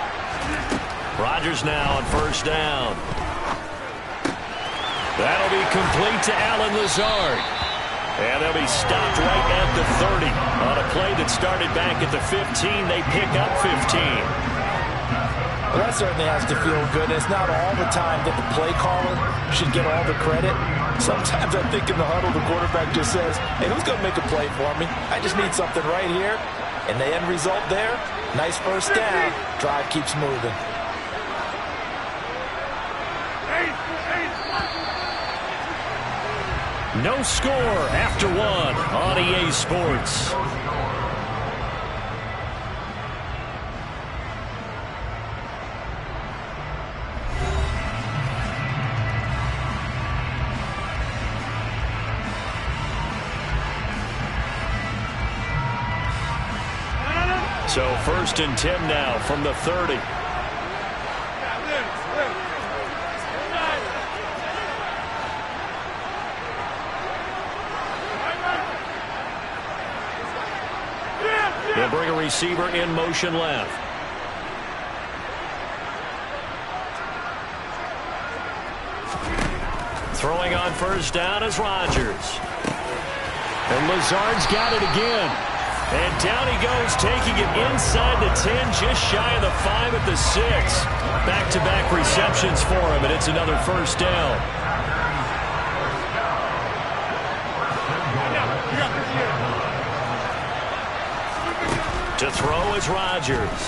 S6: Rodgers now on 1st down. That'll be complete to Allen Lazard. And they'll be stopped right at the 30. On a play that started back at the 15, they pick up 15.
S4: Well, that certainly has to feel good. It's not all the time that the play caller should get all the credit. Sometimes I think in the huddle, the quarterback just says, hey, who's going to make a play for me? I just need something right here. And the end result there, nice 1st down. Drive keeps moving.
S6: No score after 1 on EA Sports. So 1st and 10 now from the 30. They'll bring a receiver in motion left. Throwing on 1st down is Rodgers. And Lazard's got it again. And down he goes, taking it inside the 10, just shy of the 5 at the 6. Back-to-back receptions for him, and it's another 1st down. To throw is Rodgers.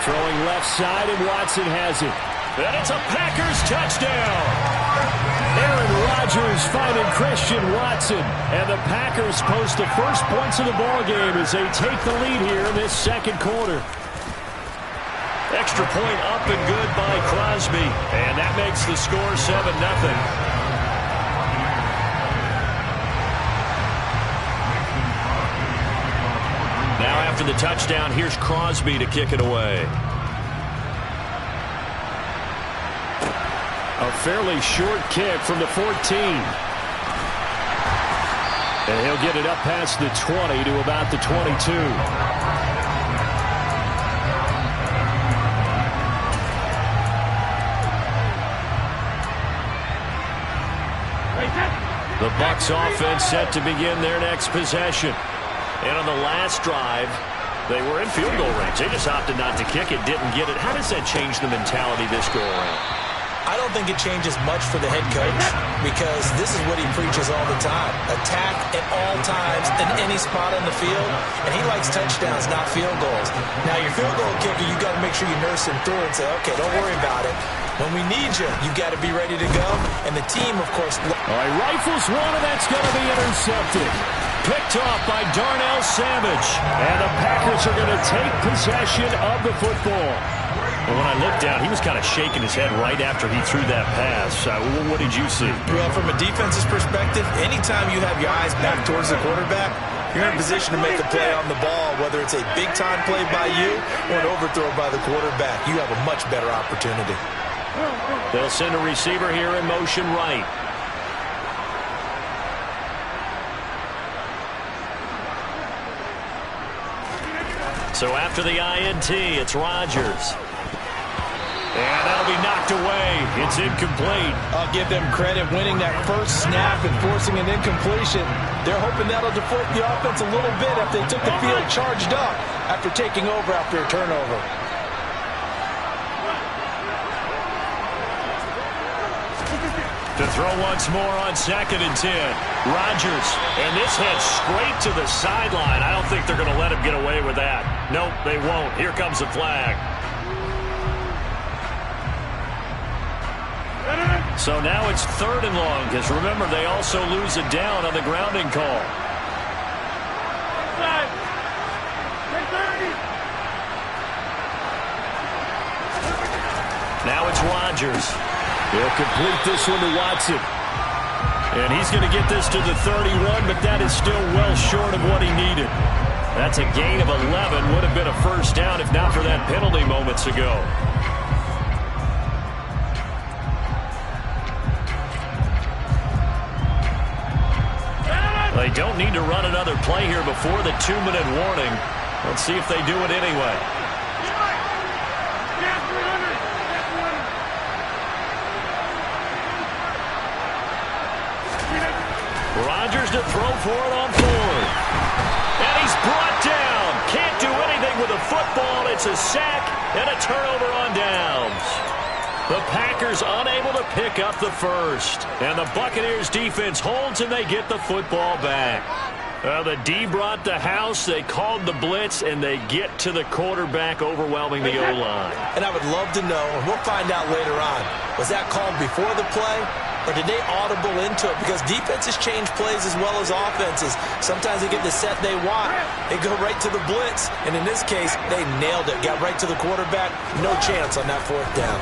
S6: Throwing left side, and Watson has it. And it's a Packers touchdown. Aaron Rodgers finding Christian Watson. And the Packers post the first points of the ballgame as they take the lead here in this 2nd quarter. Extra point up and good by Crosby. And that makes the score 7-0.
S2: after the touchdown, here's Crosby to kick it away.
S6: A fairly short kick from the 14. And he'll get it up past the 20 to about the 22. The Bucs offense set to begin their next possession.
S2: And on the last drive, they were in field goal range. They just opted not to kick it, didn't get it. How does that change the mentality this go around?
S7: I don't think it changes much for the head coach because this is what he preaches all the time. Attack at all times in any spot on the field, and he likes touchdowns, not field goals. Now, your field goal kicker, you got to make sure you nurse him through and say, okay, don't worry about it. When we need you, you got to be ready to go. And the team, of course...
S6: All right, rifles one, and that's going to be intercepted. Picked off by Darnell Savage. And the Packers are going to take possession of the football.
S2: Well, when I looked down, he was kind of shaking his head right after he threw that pass. What did you see?
S7: Well, from a defense's perspective, anytime you have your eyes back towards the quarterback, you're in a position to make a play on the ball, whether it's a big-time play by you or an overthrow by the quarterback. You have a much better opportunity.
S2: They'll send a receiver here in motion right. So after the INT, it's Rodgers. And that'll be knocked away. It's incomplete.
S4: I'll give them credit winning that first snap and forcing an incompletion. They're hoping that'll deflate the offense a little bit if they took the field charged up after taking over after a turnover.
S2: To throw once more on 2nd and 10. Rodgers, and this heads straight to the sideline. I don't think they're going to let him get away with that. Nope, they won't. Here comes the flag. So now it's 3rd and long, because remember, they also lose a down on the grounding call. Now it's Rodgers.
S6: He'll complete this one to Watson. And he's going to get this to the 31, but that is still well short of what he needed.
S2: That's a gain of 11. Would have been a first down if not for that penalty moments ago. They don't need to run another play here before the 2-minute warning. Let's see if they do it anyway. Rodgers to throw for it on 4th. And he's brought down. Can't do anything with a football. It's a sack and a turnover on downs. The Packers unable to pick up the first. And the Buccaneers defense holds and they get the football back. The D brought the house. They called the blitz and they get to the quarterback, overwhelming the O-line.
S7: And I would love to know, and we'll find out later on, was that called before the play? Or did they audible into it? Because defenses change plays as well as offenses. Sometimes they get the set they want. They go right to the blitz. And in this case, they nailed it. Got right to the quarterback. No chance on that 4th down.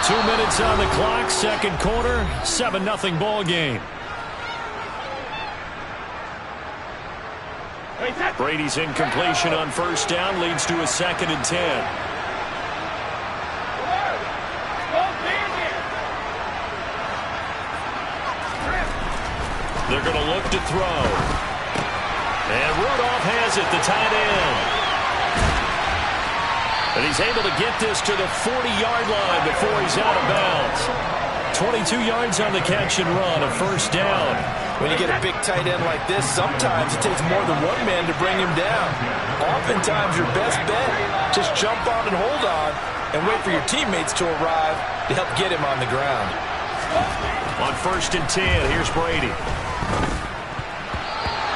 S6: 2 minutes on the clock. 2nd quarter. 7-0 ball game.
S2: Brady's incompletion on 1st down leads to a 2nd and 10. They're going to look to throw. And Rudolph has it, the tight end. And he's able to get this to the 40-yard line before he's out of bounds. 22 yards on the catch and run, a 1st down.
S4: When you get a big tight end like this, sometimes it takes more than one man to bring him down. Oftentimes, your best bet, just jump on and hold on and wait for your teammates to arrive to help get him on the ground.
S2: On 1st and 10, here's Brady.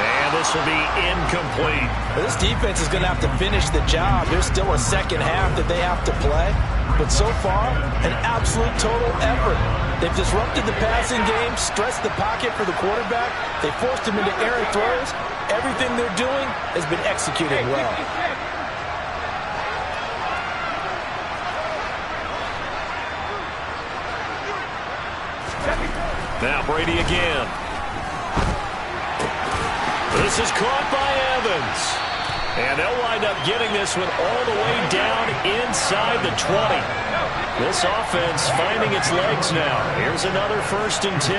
S2: And this will be incomplete.
S4: This defense is going to have to finish the job. There's still a 2nd half that they have to play. But so far, an absolute total effort. They've disrupted the passing game, stressed the pocket for the quarterback. They forced him into errant throws. Everything they're doing has been executed well. Now Brady again.
S2: This is caught by Evans. And they'll wind up getting this one all the way down inside the 20. This offense finding its legs now. Here's another 1st and 10.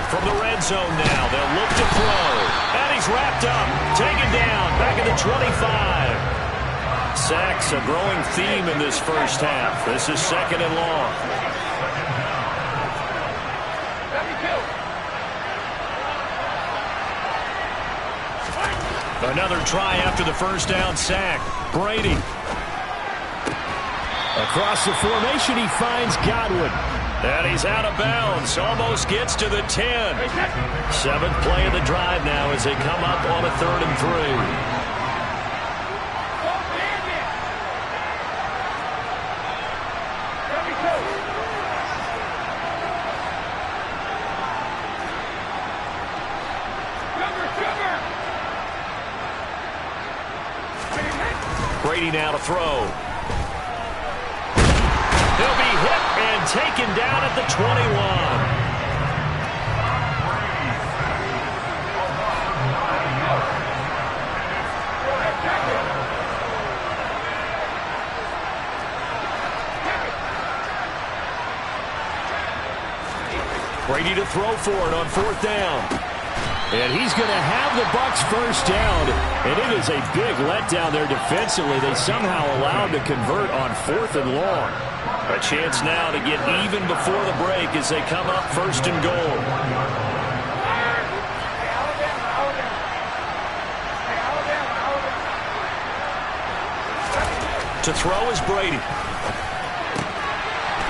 S2: From the red zone now, they'll look to throw. And he's wrapped up, taken down, back at the 25. Sacks a growing theme in this first half. This is 2nd and long. Another try after the first down sack. Brady. Across the formation, he finds Godwin. And he's out of bounds. Almost gets to the 10. 7th play of the drive now as they come up on a 3rd and 3. Brady now to throw. He'll be hit and taken down at the 21. Brady to throw for it on 4th down. And he's going to have the Bucs first down. And it is a big letdown there defensively. They somehow allowed to convert on 4th and long. A chance now to get even before the break as they come up 1st and goal. To throw is Brady.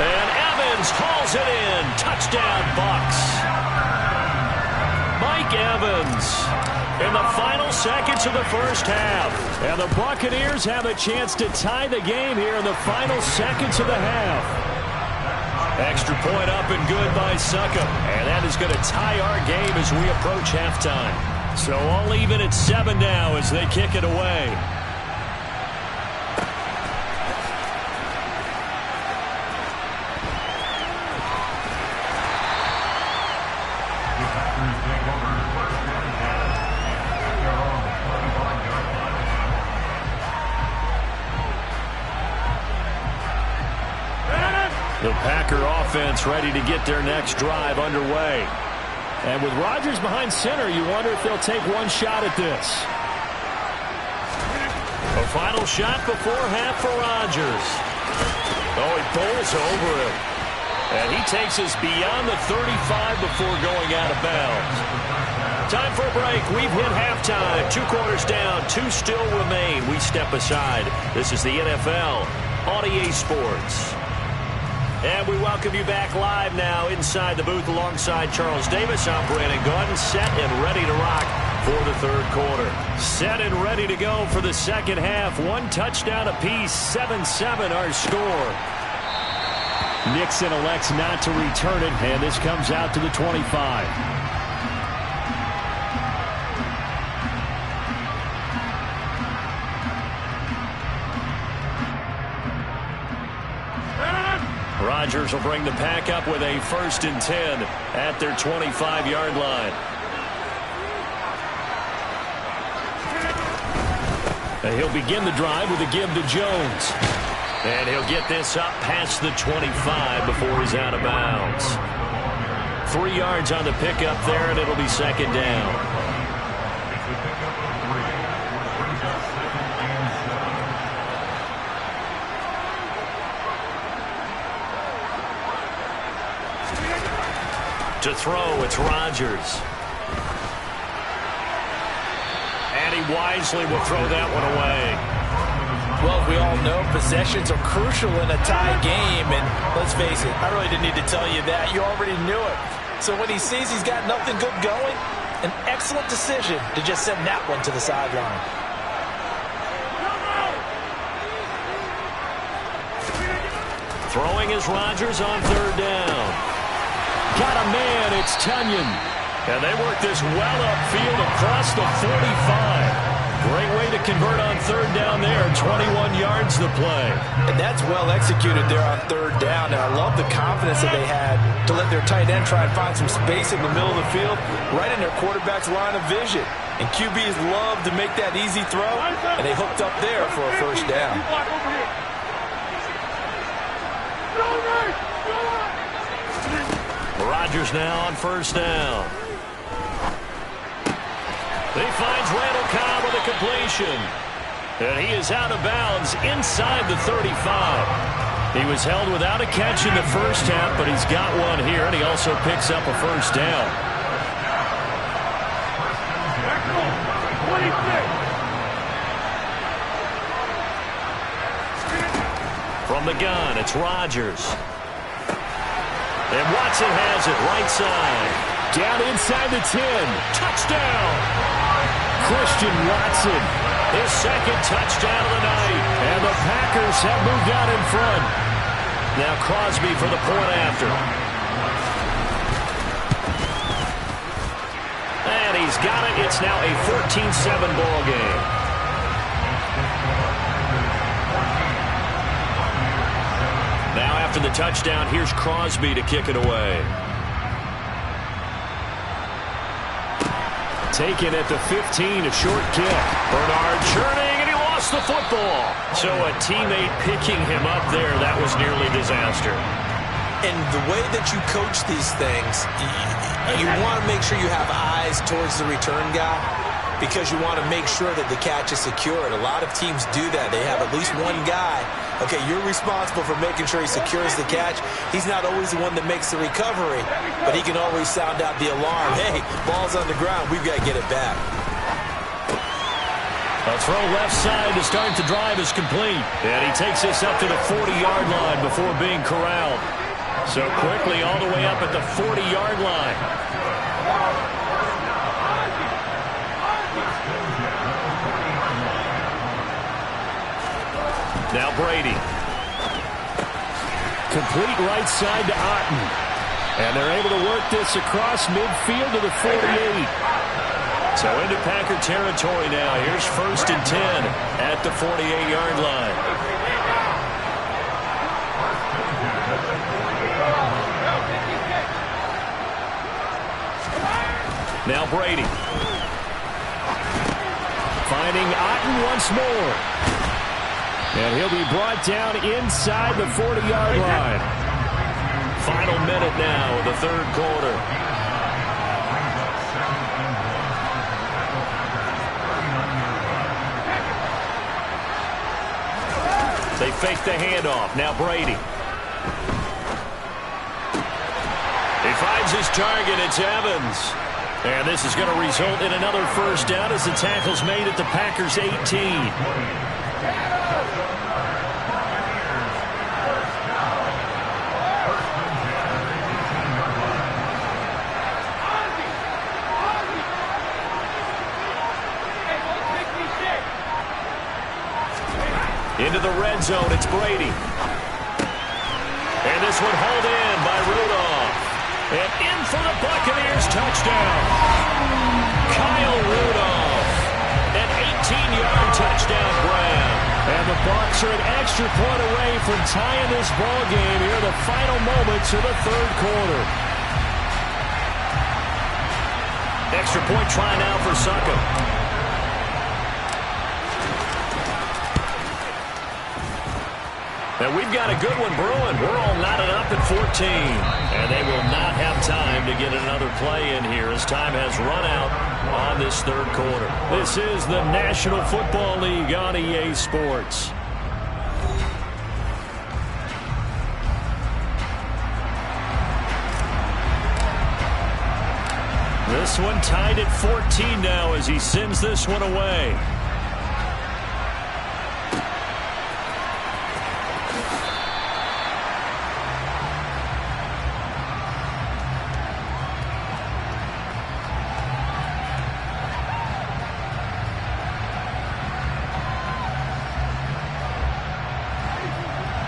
S2: And Evans hauls it in. Touchdown, Bucs. Mike Evans in the final seconds of the first half. And the Buccaneers have a chance to tie the game here in the final seconds of the half. Extra point up and good by Succop. And that is going to tie our game as we approach halftime. So all even at 7 now as they kick it away. The Packer offense ready to get their next drive underway. And with Rodgers behind center, you wonder if they'll take one shot at this. A final shot before half for Rodgers. Oh, he bowls over him. And he takes us beyond the 35 before going out of bounds. Time for a break. We've hit halftime. 2 quarters down. 2 still remain. We step aside. This is the NFL on EA Sports. And we welcome you back live now inside the booth alongside Charles Davis. I'm Brandon Gaudin, set and ready to rock for the 3rd quarter. Set and ready to go for the 2nd half. 1 touchdown apiece, 7-7 our score. Nixon elects not to return it, and this comes out to the 25. Rodgers will bring the pack up with a 1st and 10 at their 25-yard line. And he'll begin the drive with a give to Jones. And he'll get this up past the 25 before he's out of bounds. 3 yards on the pickup there, and it'll be 2nd down. To throw, it's Rodgers. And he wisely will throw that one away.
S7: Well, we all know possessions are crucial in a tie game, and let's face it, I really didn't need to tell you that. You already knew it. So when he sees he's got nothing good going, an excellent decision to just send that one to the sideline.
S2: Throwing is Rodgers on 3rd down. Got a man, it's Tunyon. And they work this well upfield across the 45.
S6: Great way to convert on third down there. 21 yards to play.
S4: And that's well executed there on third down. And I love the confidence that they had to let their tight end try and find some space in the middle of the field, right in their quarterback's line of vision. And QBs love to make that easy throw, and they hooked up there for a first down.
S6: Rodgers now on first down. He finds Randall Cobb with a completion. And he is out of bounds inside the 35. He was held without a catch in the first half, but he's got one here, and he also picks up a first down. From the gun, it's Rodgers. And Watson has it right side. Down inside the 10. Touchdown! Christian Watson, his second touchdown of the night. And the Packers have moved out in front. Now Crosby for the point after. And he's got it. It's now a 14-7 ball game. Now after the touchdown, here's Crosby to kick it away. Taken at the 15, a short kick. Bernard churning, and he lost the football. So a teammate picking him up there, that was nearly disaster.
S7: And the way that you coach these things, you want to make sure you have eyes towards the return guy because you want to make sure that the catch is secured. A lot of teams do that. They have at least one guy. Okay, you're responsible for making sure he secures the catch. He's not always the one that makes the recovery, but he can always sound out the alarm. Hey, ball's on the ground. We've got to get it back.
S6: A throw left side to start the drive is complete. And he takes this up to the 40-yard line before being corralled. So quickly all the way up at the 40-yard line. Now Brady. Complete right side to Otten. And they're able to work this across midfield to the 48. So into Packer territory now. Here's 1st and 10 at the 48-yard line. Now Brady. Finding Otten once more. And he'll be brought down inside the 40-yard line. Final minute now of the third quarter. They fake the handoff. Now Brady. He finds his target. It's Evans. And this is going to result in another first down as the tackle's made at the Packers' 18. Into the red zone, it's Brady. And this one hauled in by Rudolph. And in for the Buccaneers touchdown. Kyle Rudolph. An 18-yard touchdown grab. And the Bucs are an extra point away from tying this ball game here in the final moments of the third quarter. Extra point try now for Succo. And we've got a good one brewing. We're all knotted up at 14. And they will not have time to get another play in here as time has run out on this third quarter. This is the National Football League on EA Sports. This one tied at 14 now as he sends this one away.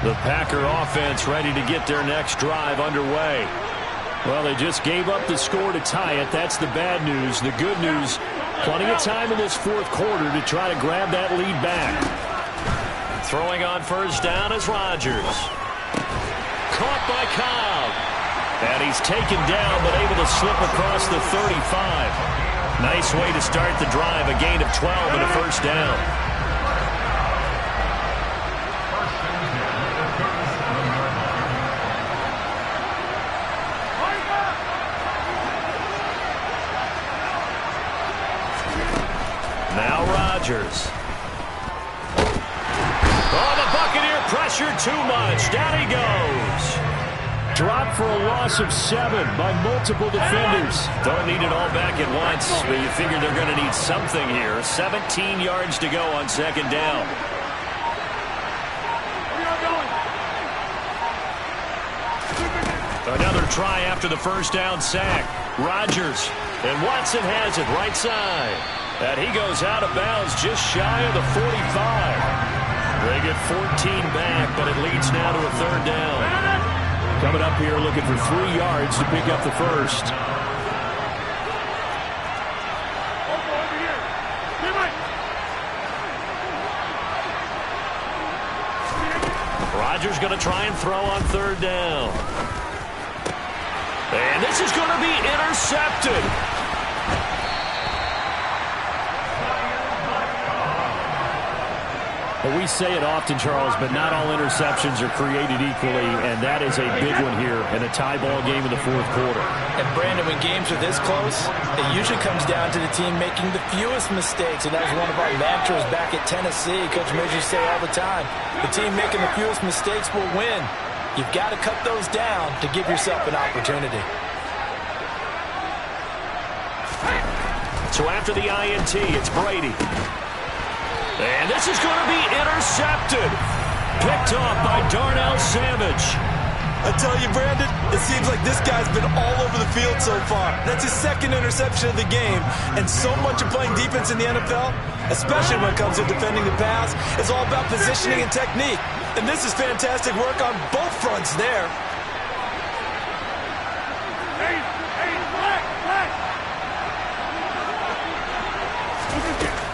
S6: The Packer offense ready to get their next drive underway. Well, they just gave up the score to tie it. That's the bad news. The good news, Plenty of time in this fourth quarter to try to grab that lead back.
S2: Throwing on first down is Rodgers. Caught by Cobb. And he's taken down but able to slip across the 35. Nice way to start the drive. A gain of 12 and a first down. Now Rodgers. Oh, the Buccaneer pressure too much. Down he goes.
S6: Dropped for a loss of 7 by multiple defenders.
S2: Don't need it all back at once, but you figure they're going to need something here. 17 yards to go on second down. Another try after the first down sack. Rodgers, and Watson has it right side. And he goes out of bounds just shy of the 45. They get 14 back, but it leads now to a third down.
S6: Coming up here looking for 3 yards to pick up the first.
S2: Rodgers going to try and throw on third down. And this is going to be intercepted.
S6: Well, we say it often, Charles, but not all interceptions are created equally, and that is a big one here in a tie ball game in the fourth quarter.
S7: And, Brandon, when games are this close, it usually comes down to the team making the fewest mistakes, and that was one of our mantras back at Tennessee. Coach Midge used to say all the time, the team making the fewest mistakes will win. You've got to cut those down to give yourself an opportunity.
S2: So after the INT, it's Brady. And this is going to be intercepted. Picked off by Darnell Savage.
S4: I tell you, Brandon, it seems like this guy's been all over the field so far. That's his second interception of the game. And so much of playing defense in the NFL, especially when it comes to defending the pass, is all about positioning and technique. And this is fantastic work on both fronts there.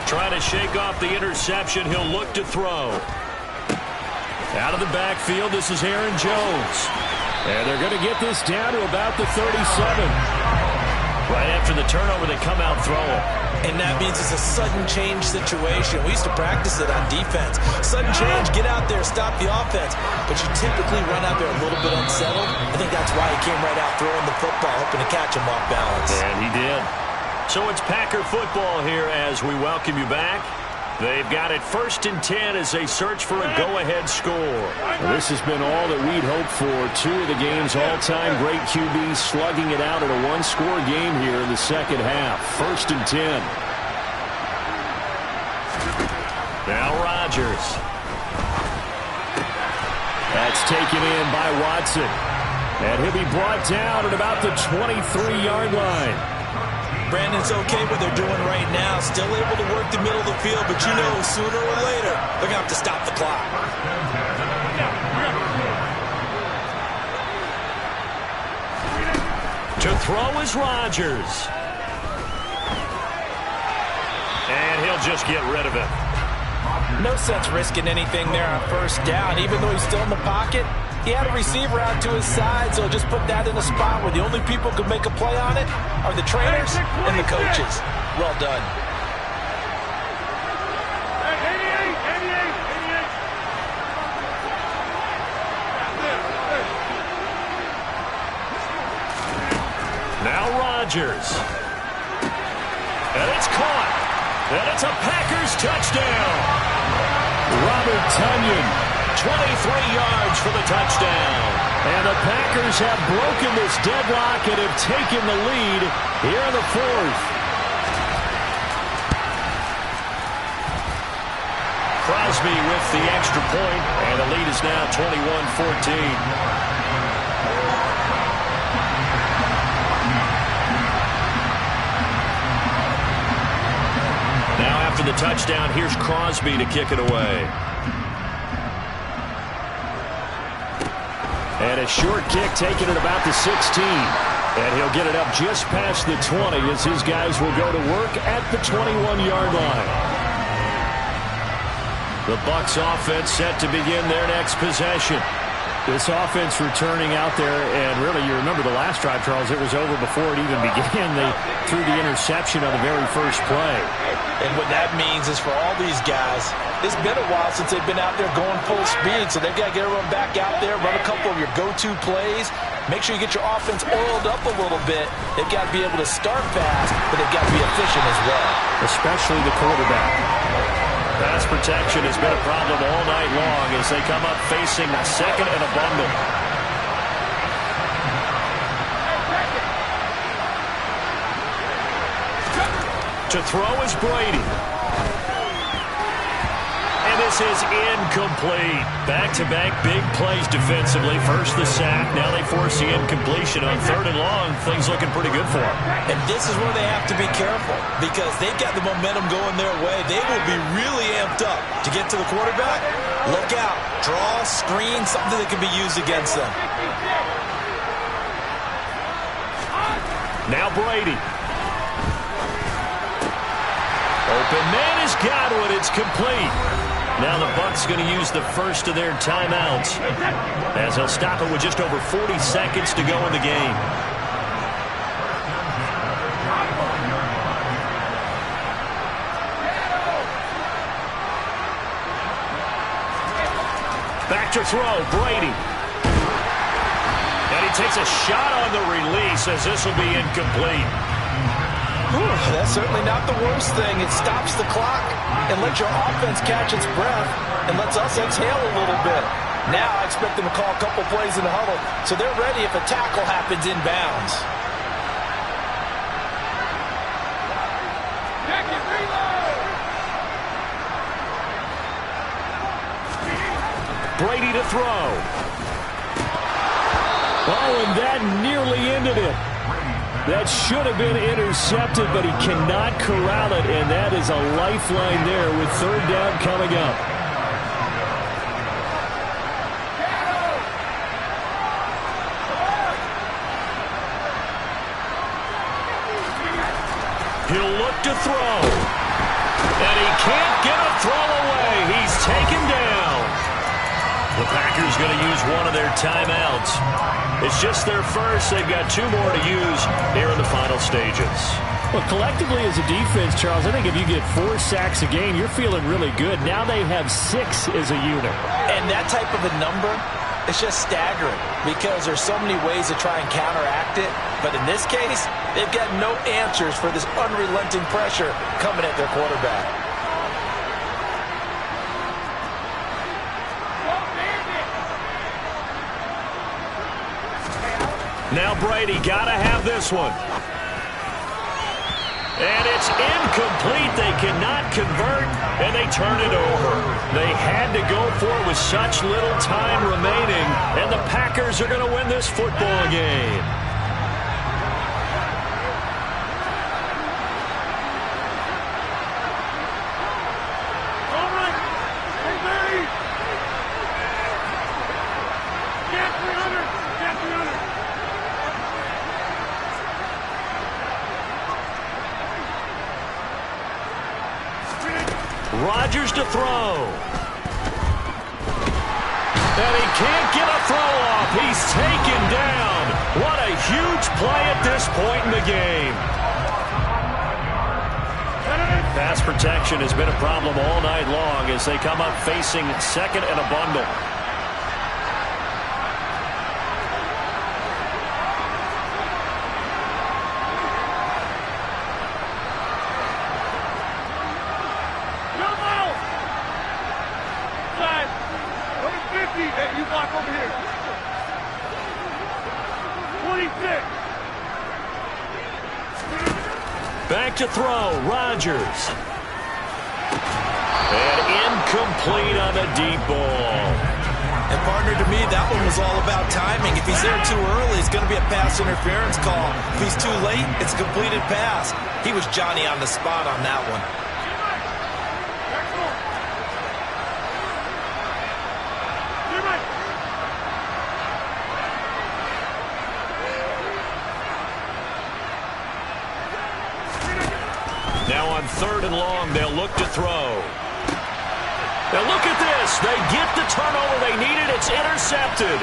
S2: Trying to shake off the interception. He'll look to throw. Out of the backfield, this is Aaron Jones.
S6: And they're going to get this down to about the 37.
S2: Right after the turnover, they come out throwing.
S7: And that means it's a sudden change situation. We used to practice it on defense. Sudden change, get out there, stop the offense. But you typically run out there a little bit unsettled. I think that's why he came right out throwing the football, hoping to catch him off balance.
S2: And he did. So it's Packer football here as we welcome you back. They've got it 1st and 10 as they search for a go-ahead score.
S6: Well, this has been all that we'd hoped for. 2 of the game's all-time great QBs slugging it out in a one-score game here in the second half. 1st and 10.
S2: Now Rodgers.
S6: That's taken in by Watson. And he'll be brought down at about the 23-yard line.
S7: Brandon, it's okay what they're doing right now. Still able to work the middle of the field, but you know sooner or later they're going to have to stop the clock.
S2: To throw is Rodgers. And he'll just get rid of it.
S7: No sense risking anything there on first down. Even though he's still in the pocket, he had a receiver out to his side, so just put that in a spot where the only people who can make a play on it are the trainers and the coaches. Well done.
S2: Now Rodgers. And it's caught. And it's a Packers touchdown.
S6: Robert Tonyan,
S2: 23 yards for the touchdown.
S6: And the Packers have broken this deadlock and have taken the lead here in the fourth.
S2: Crosby with the extra point, and the lead is now 21-14. Now after the touchdown, here's Crosby to kick it away.
S6: And a short kick taken at about the 16. And he'll get it up just past the 20 as his guys will go to work at the 21-yard line. The Bucs offense set to begin their next possession. This offense returning out there, and really, you remember the last drive, Charles, it was over before it even began. They threw the interception on the very first play.
S4: And what that means is for all these guys, it's been a while since they've been out there going full speed, so they've got to get everyone back out there, run a couple of your go-to plays, make sure you get your offense oiled up a little bit. They've got to be able to start fast, but they've got to be efficient as well.
S6: Especially the quarterback. Pass protection has been a problem all night long as they come up facing second and a bundle. To throw is Brady. And this is incomplete. Back-to-back big plays defensively. First the sack. Now they force the incompletion on third and long. Things looking pretty good for them.
S7: And this is where they have to be careful because they've got the momentum going their way. They will be really amped up to get to the quarterback. Look out. Draw, screen, something that can be used against them.
S6: Now Brady. Open man is Godwin. It's complete. Now the Bucs going to use the first of their timeouts as they'll stop it with just over 40 seconds to go in the game. Back to throw, Brady. And he takes a shot on the release as this will be incomplete.
S4: That's certainly not the worst thing. It stops the clock and lets your offense catch its breath and lets us exhale a little bit. Now I expect them to call a couple plays in the huddle so they're ready if a tackle happens inbounds.
S6: Brady to throw. Oh, and that nearly ended it. That should have been intercepted, but he cannot corral it, and that is a lifeline there with third down coming up. He'll look to throw. And he can't get a throw away. He's taken down. The Packers going to use one of their timeouts. It's just their first. They've got two more to use here in the final stages. Well, collectively as a defense, Charles, I think if you get 4 sacks a game, you're feeling really good. Now they have 6 as a unit.
S4: And that type of a number, it's just staggering because there's so many ways to try and counteract it. But in this case, they've got no answers for this unrelenting pressure coming at their quarterback.
S6: Now Brady got to have this one. And it's incomplete. They cannot convert, and they turn it over. They had to go for it with such little time remaining, and the Packers are going to win this football game. Rodgers to throw. And he can't get a throw off. He's taken down. What a huge play at this point in the game. Pass protection has been a problem all night long as they come up facing second and a bundle. Back to throw, Rodgers. And incomplete on the deep ball.
S7: And partner, to me, that one was all about timing. If he's there too early, it's going to be a pass interference call. If he's too late, it's a completed pass. He was Johnny on the spot on that one.
S2: Now on 3rd and long, they'll look to throw. Now look at this. They get the turnover they needed. It's intercepted.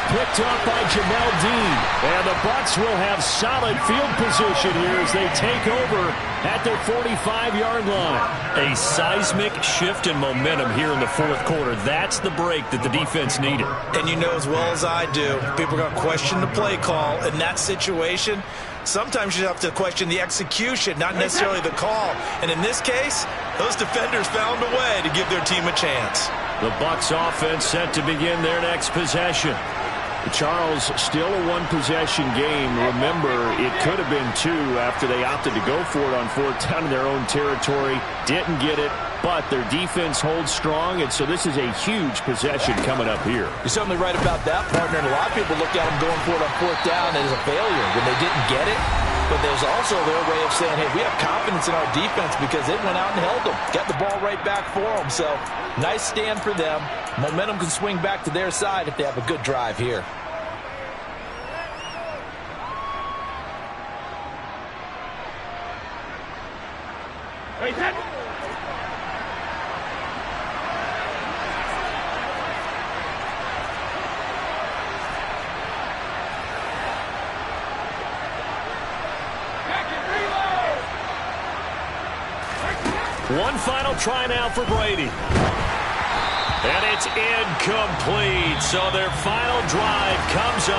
S6: Picked up by Jamel Dean.
S2: And the Bucs will have solid field position here as they take over at their 45-yard line. A seismic shift in momentum here in the 4th quarter. That's the break that the defense needed.
S7: And you know as well as I do, people are going to question the play call in that situation. Sometimes you have to question the execution, not necessarily the call. And in this case, those defenders found a way to give their team a chance.
S2: The Bucs offense set to begin their next possession.
S6: Charles, still a one-possession game. Remember, it could have been 2 after they opted to go for it on 4th down in their own territory. Didn't get it, but their defense holds strong, and so this is a huge possession coming up here.
S4: You're certainly right about that, partner, and a lot of people look at them going for it on 4th down as a failure when they didn't get it. But there's also their way of saying, hey, we have confidence in our defense because it went out and held them. Got the ball right back for them. So, nice stand for them. Momentum can swing back to their side if they have a good drive here.
S3: Hey, that.
S2: One final try now for Brady. And it's incomplete. So their final drive comes up